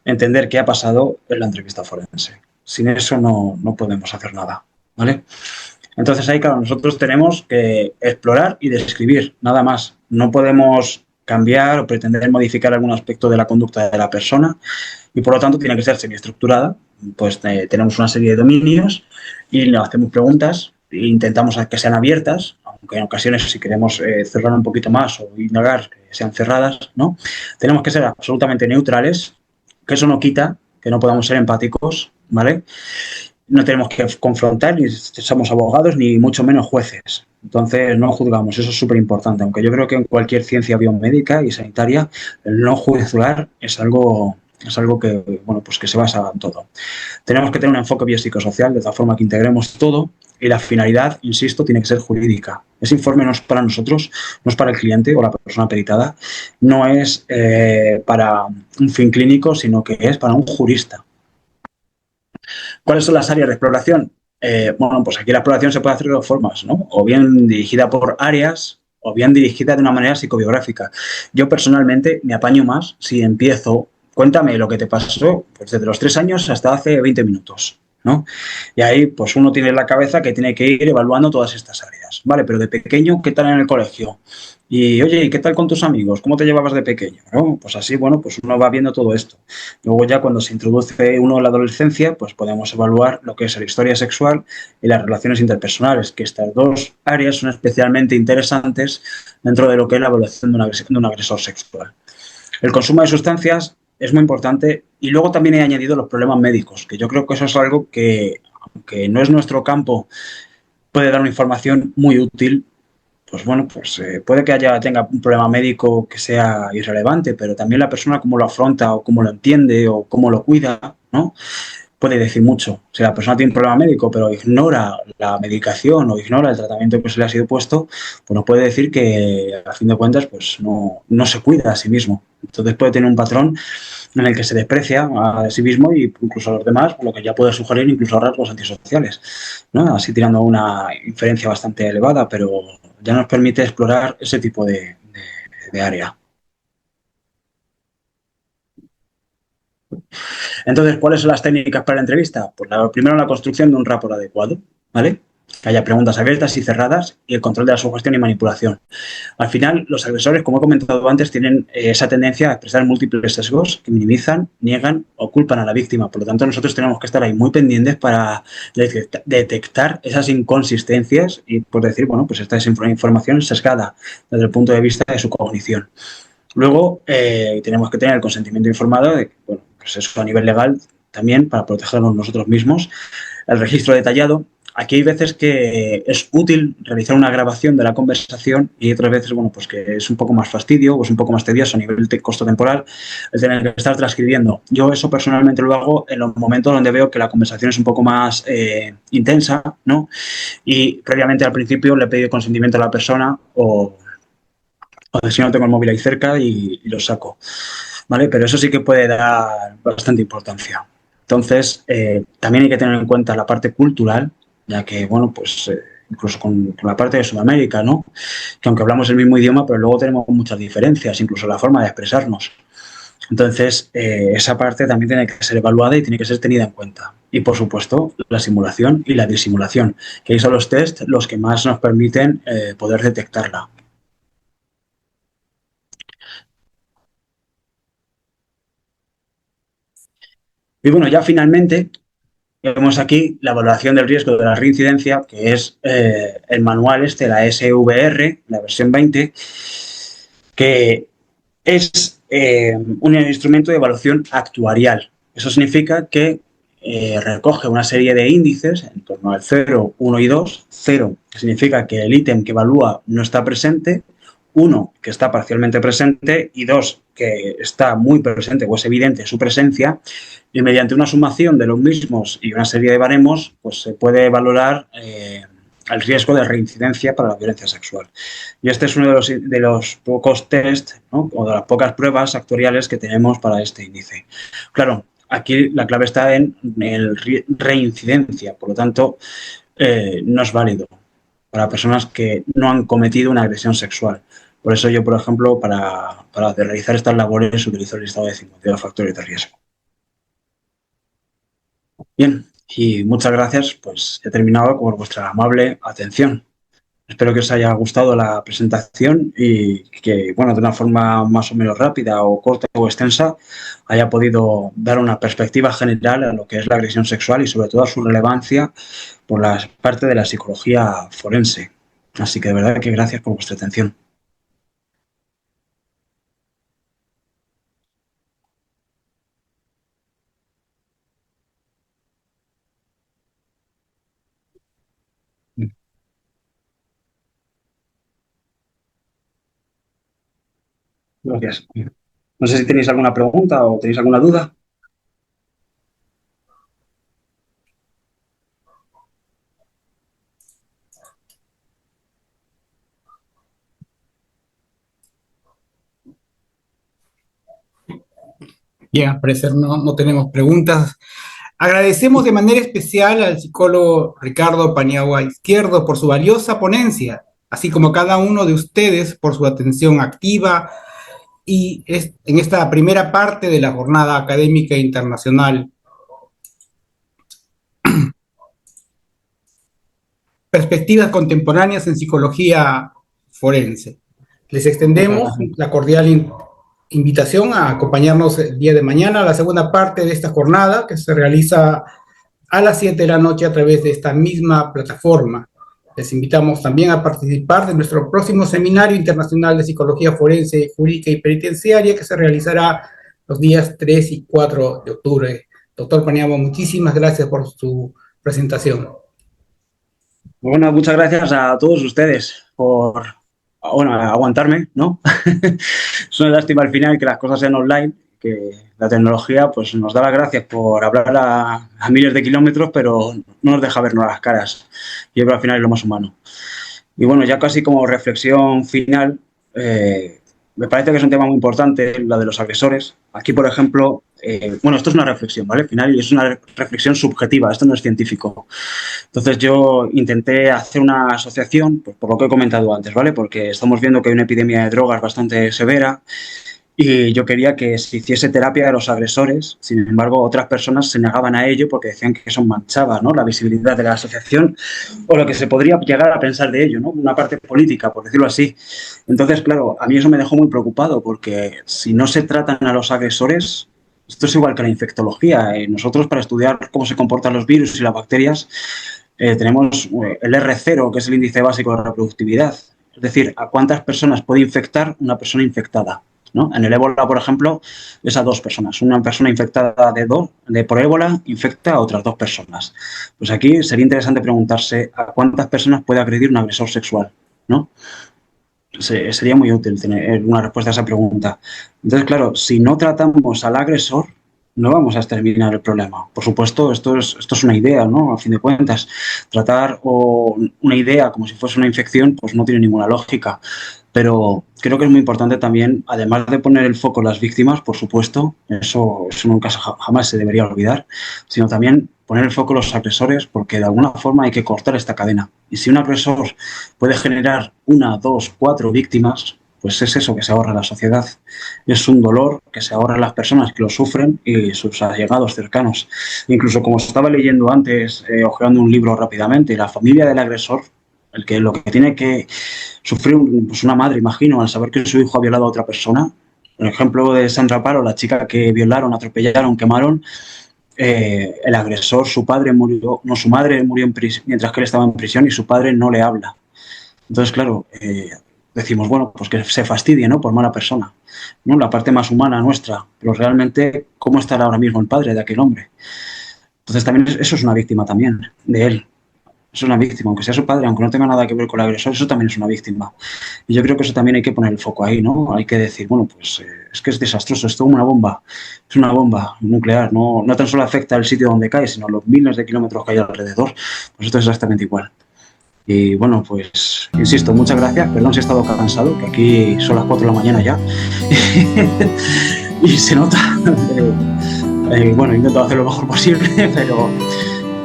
[SPEAKER 3] entender qué ha pasado es la entrevista forense. Sin eso no podemos hacer nada, ¿vale? Entonces ahí, claro, nosotros tenemos que explorar y describir, nada más. No podemos cambiar o pretender modificar algún aspecto de la conducta de la persona y por lo tanto tiene que ser semiestructurada. Pues tenemos una serie de dominios y le hacemos preguntas e intentamos que sean abiertas, aunque en ocasiones si queremos cerrar un poquito más o indagar que sean cerradas, ¿no? Tenemos que ser absolutamente neutrales, que eso no quita que no podamos ser empáticos, ¿vale? No tenemos que confrontar, ni somos abogados, ni mucho menos jueces. Entonces, no juzgamos, eso es súper importante. Aunque yo creo que en cualquier ciencia biomédica y sanitaria, el no juzgar es algo que, bueno, pues que se basa en todo. Tenemos que tener un enfoque biopsicosocial de tal forma que integremos todo y la finalidad, insisto, tiene que ser jurídica. Ese informe no es para nosotros, no es para el cliente o la persona peritada, no es para un fin clínico, sino que es para un jurista. ¿Cuáles son las áreas de exploración? Bueno, pues aquí la exploración se puede hacer de dos formas, ¿no? O bien dirigida por áreas o bien dirigida de una manera psicobiográfica. Yo personalmente me apaño más si empiezo, cuéntame lo que te pasó pues desde los 3 años hasta hace 20 minutos, ¿no? Y ahí pues uno tiene en la cabeza que tiene que ir evaluando todas estas áreas, ¿vale? Pero de pequeño, ¿qué tal en el colegio? Y, oye, ¿y qué tal con tus amigos? ¿Cómo te llevabas de pequeño? ¿No? Pues así, bueno, pues uno va viendo todo esto. Luego ya cuando se introduce uno en la adolescencia, pues podemos evaluar lo que es la historia sexual y las relaciones interpersonales, que estas dos áreas son especialmente interesantes dentro de lo que es la evaluación de un agresor sexual. El consumo de sustancias es muy importante y luego también he añadido los problemas médicos, que yo creo que eso es algo que, aunque no es nuestro campo, puede dar una información muy útil. Pues bueno, pues puede que tenga un problema médico que sea irrelevante, pero también la persona cómo lo afronta o cómo lo entiende o cómo lo cuida, ¿no?, puede decir mucho. Si la persona tiene un problema médico pero ignora la medicación o ignora el tratamiento que se le ha sido puesto, pues nos puede decir que a fin de cuentas pues no se cuida a sí mismo. Entonces puede tener un patrón en el que se desprecia a sí mismo e incluso a los demás, lo que ya puede sugerir incluso rasgos antisociales, ¿no? Así tirando una inferencia bastante elevada, pero ya nos permite explorar ese tipo de área. Entonces, ¿cuáles son las técnicas para la entrevista? Pues primero la construcción de un rapport adecuado, ¿vale? Que haya preguntas abiertas y cerradas y el control de la sugestión y manipulación. Al final, los agresores, como he comentado antes, tienen esa tendencia a expresar múltiples sesgos que minimizan, niegan o culpan a la víctima. Por lo tanto, nosotros tenemos que estar ahí muy pendientes para detectar esas inconsistencias y, por decir, bueno, pues esta es información sesgada desde el punto de vista de su cognición. Luego, tenemos que tener el consentimiento informado, de, bueno, pues eso a nivel legal también, para protegernos nosotros mismos. El registro detallado. Aquí hay veces que es útil realizar una grabación de la conversación y otras veces, bueno, pues que es un poco más fastidio o es un poco más tedioso a nivel de costo temporal el tener que estar transcribiendo. Yo eso personalmente lo hago en los momentos donde veo que la conversación es un poco más intensa, ¿no? Y previamente al principio le he pedido consentimiento a la persona o si no tengo el móvil ahí cerca y lo saco, ¿vale? Pero eso sí que puede dar bastante importancia. Entonces, también hay que tener en cuenta la parte cultural, ya que, bueno, pues incluso con la parte de Sudamérica, ¿no? Que aunque hablamos el mismo idioma, pero luego tenemos muchas diferencias, incluso la forma de expresarnos. Entonces, esa parte también tiene que ser evaluada y tiene que ser tenida en cuenta. Y, por supuesto, la simulación y la disimulación, que ahí son los test los que más nos permiten poder detectarla. Y bueno, ya finalmente vemos aquí la valoración del riesgo de la reincidencia, que es el manual la SVR, la versión 20, que es un instrumento de evaluación actuarial. Eso significa que recoge una serie de índices en torno al 0, 1 y 2. 0 significa que el ítem que evalúa no está presente, 1 que está parcialmente presente y 2 que está muy presente o es evidente su presencia, y mediante una sumación de los mismos y una serie de baremos pues se puede valorar el riesgo de reincidencia para la violencia sexual. Y este es uno de los pocos test, ¿no? O de las pocas pruebas actuariales que tenemos para este índice. Claro, aquí la clave está en el reincidencia, por lo tanto, no es válido para personas que no han cometido una agresión sexual. Por eso yo, por ejemplo, para realizar estas labores utilizo el listado de 52 factores de riesgo. Bien, y muchas gracias, pues he terminado por vuestra amable atención. Espero que os haya gustado la presentación y que, bueno, de una forma más o menos rápida o corta o extensa, haya podido dar una perspectiva general a lo que es la agresión sexual y sobre todo a su relevancia por la parte de la psicología forense. Así que de verdad que gracias por vuestra atención. Gracias. No sé si tenéis alguna pregunta o tenéis alguna duda.
[SPEAKER 2] Bien, al parecer no tenemos preguntas. Agradecemos de manera especial al psicólogo Ricardo Paniagua Izquierdo por su valiosa ponencia, así como a cada uno de ustedes por su atención activa y en esta primera parte de la Jornada Académica Internacional. Perspectivas contemporáneas en psicología forense. Les extendemos la cordial invitación a acompañarnos el día de mañana a la segunda parte de esta jornada que se realiza a las 7 de la noche a través de esta misma plataforma. Les invitamos también a participar de nuestro próximo Seminario Internacional de Psicología Forense, Jurídica y Penitenciaria que se realizará los días 3 y 4 de octubre. Doctor Paniagua, muchísimas gracias por su presentación.
[SPEAKER 3] Bueno, muchas gracias a todos ustedes por, bueno, aguantarme, ¿no? Es una lástima al final que las cosas sean online, que la tecnología pues nos da las gracias por hablar a miles de kilómetros, pero no nos deja vernos las caras. Y al final es lo más humano. Y bueno, ya casi como reflexión final, me parece que es un tema muy importante, la de los agresores. Aquí, por ejemplo, bueno, esto es una reflexión, ¿vale? Al final, y es una reflexión subjetiva, esto no es científico. Entonces yo intenté hacer una asociación, pues, por lo que he comentado antes, ¿vale? Porque estamos viendo que hay una epidemia de drogas bastante severa y yo quería que se hiciese terapia de los agresores. Sin embargo, otras personas se negaban a ello porque decían que eso manchaba, ¿no?, la visibilidad de la asociación o lo que se podría llegar a pensar de ello, ¿no?, una parte política, por decirlo así. Entonces, claro, a mí eso me dejó muy preocupado porque si no se tratan a los agresores, esto es igual que la infectología. Nosotros, para estudiar cómo se comportan los virus y las bacterias, tenemos el R0, que es el índice básico de reproductividad. Es decir, a cuántas personas puede infectar una persona infectada. ¿no? En el ébola, por ejemplo, es a 2 personas. Una persona infectada por ébola infecta a otras 2 personas. Pues aquí sería interesante preguntarse a cuántas personas puede agredir un agresor sexual, ¿no? Sería muy útil tener una respuesta a esa pregunta. Entonces, claro, si no tratamos al agresor, no vamos a exterminar el problema. Por supuesto, esto es una idea, ¿no? A fin de cuentas, tratar una idea como si fuese una infección, pues no tiene ninguna lógica. Pero creo que es muy importante también, además de poner el foco en las víctimas, por supuesto, eso nunca jamás se debería olvidar, sino también poner el foco en los agresores, porque de alguna forma hay que cortar esta cadena. Y si un agresor puede generar 1, 2, 4 víctimas, pues es eso que se ahorra a la sociedad. Es un dolor que se ahorra a las personas que lo sufren y sus allegados cercanos. Incluso, como estaba leyendo antes, hojeando un libro rápidamente, la familia del agresor, lo que tiene que sufrir pues una madre, imagino, al saber que su hijo ha violado a otra persona. Por ejemplo, de Sandra Paro, la chica que violaron, atropellaron, quemaron, el agresor, su madre murió en prisión, mientras que él estaba en prisión, y su padre no le habla. Entonces, claro, decimos, bueno, pues que se fastidie, ¿no? Por mala persona, ¿no? La parte más humana nuestra, pero realmente, ¿cómo estará ahora mismo el padre de aquel hombre? Entonces, también eso es una víctima también de él. Es una víctima, aunque sea su padre, aunque no tenga nada que ver con el agresor, eso también es una víctima. Y yo creo que eso también hay que poner el foco ahí, ¿no? Hay que decir, bueno, pues es que es desastroso, es una bomba nuclear, no tan solo afecta al sitio donde cae, sino los miles de kilómetros que hay alrededor. Pues esto es exactamente igual. Y bueno, pues insisto, muchas gracias, perdón si he estado cansado, que aquí son las 4 de la mañana ya. Y se nota. Bueno, intento hacer lo mejor posible, pero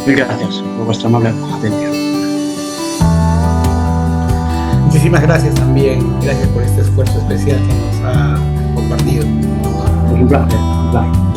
[SPEAKER 3] mil gracias por vuestra amable atención.
[SPEAKER 2] Muchísimas gracias también. Gracias por este esfuerzo especial que nos ha compartido.
[SPEAKER 3] Un placer.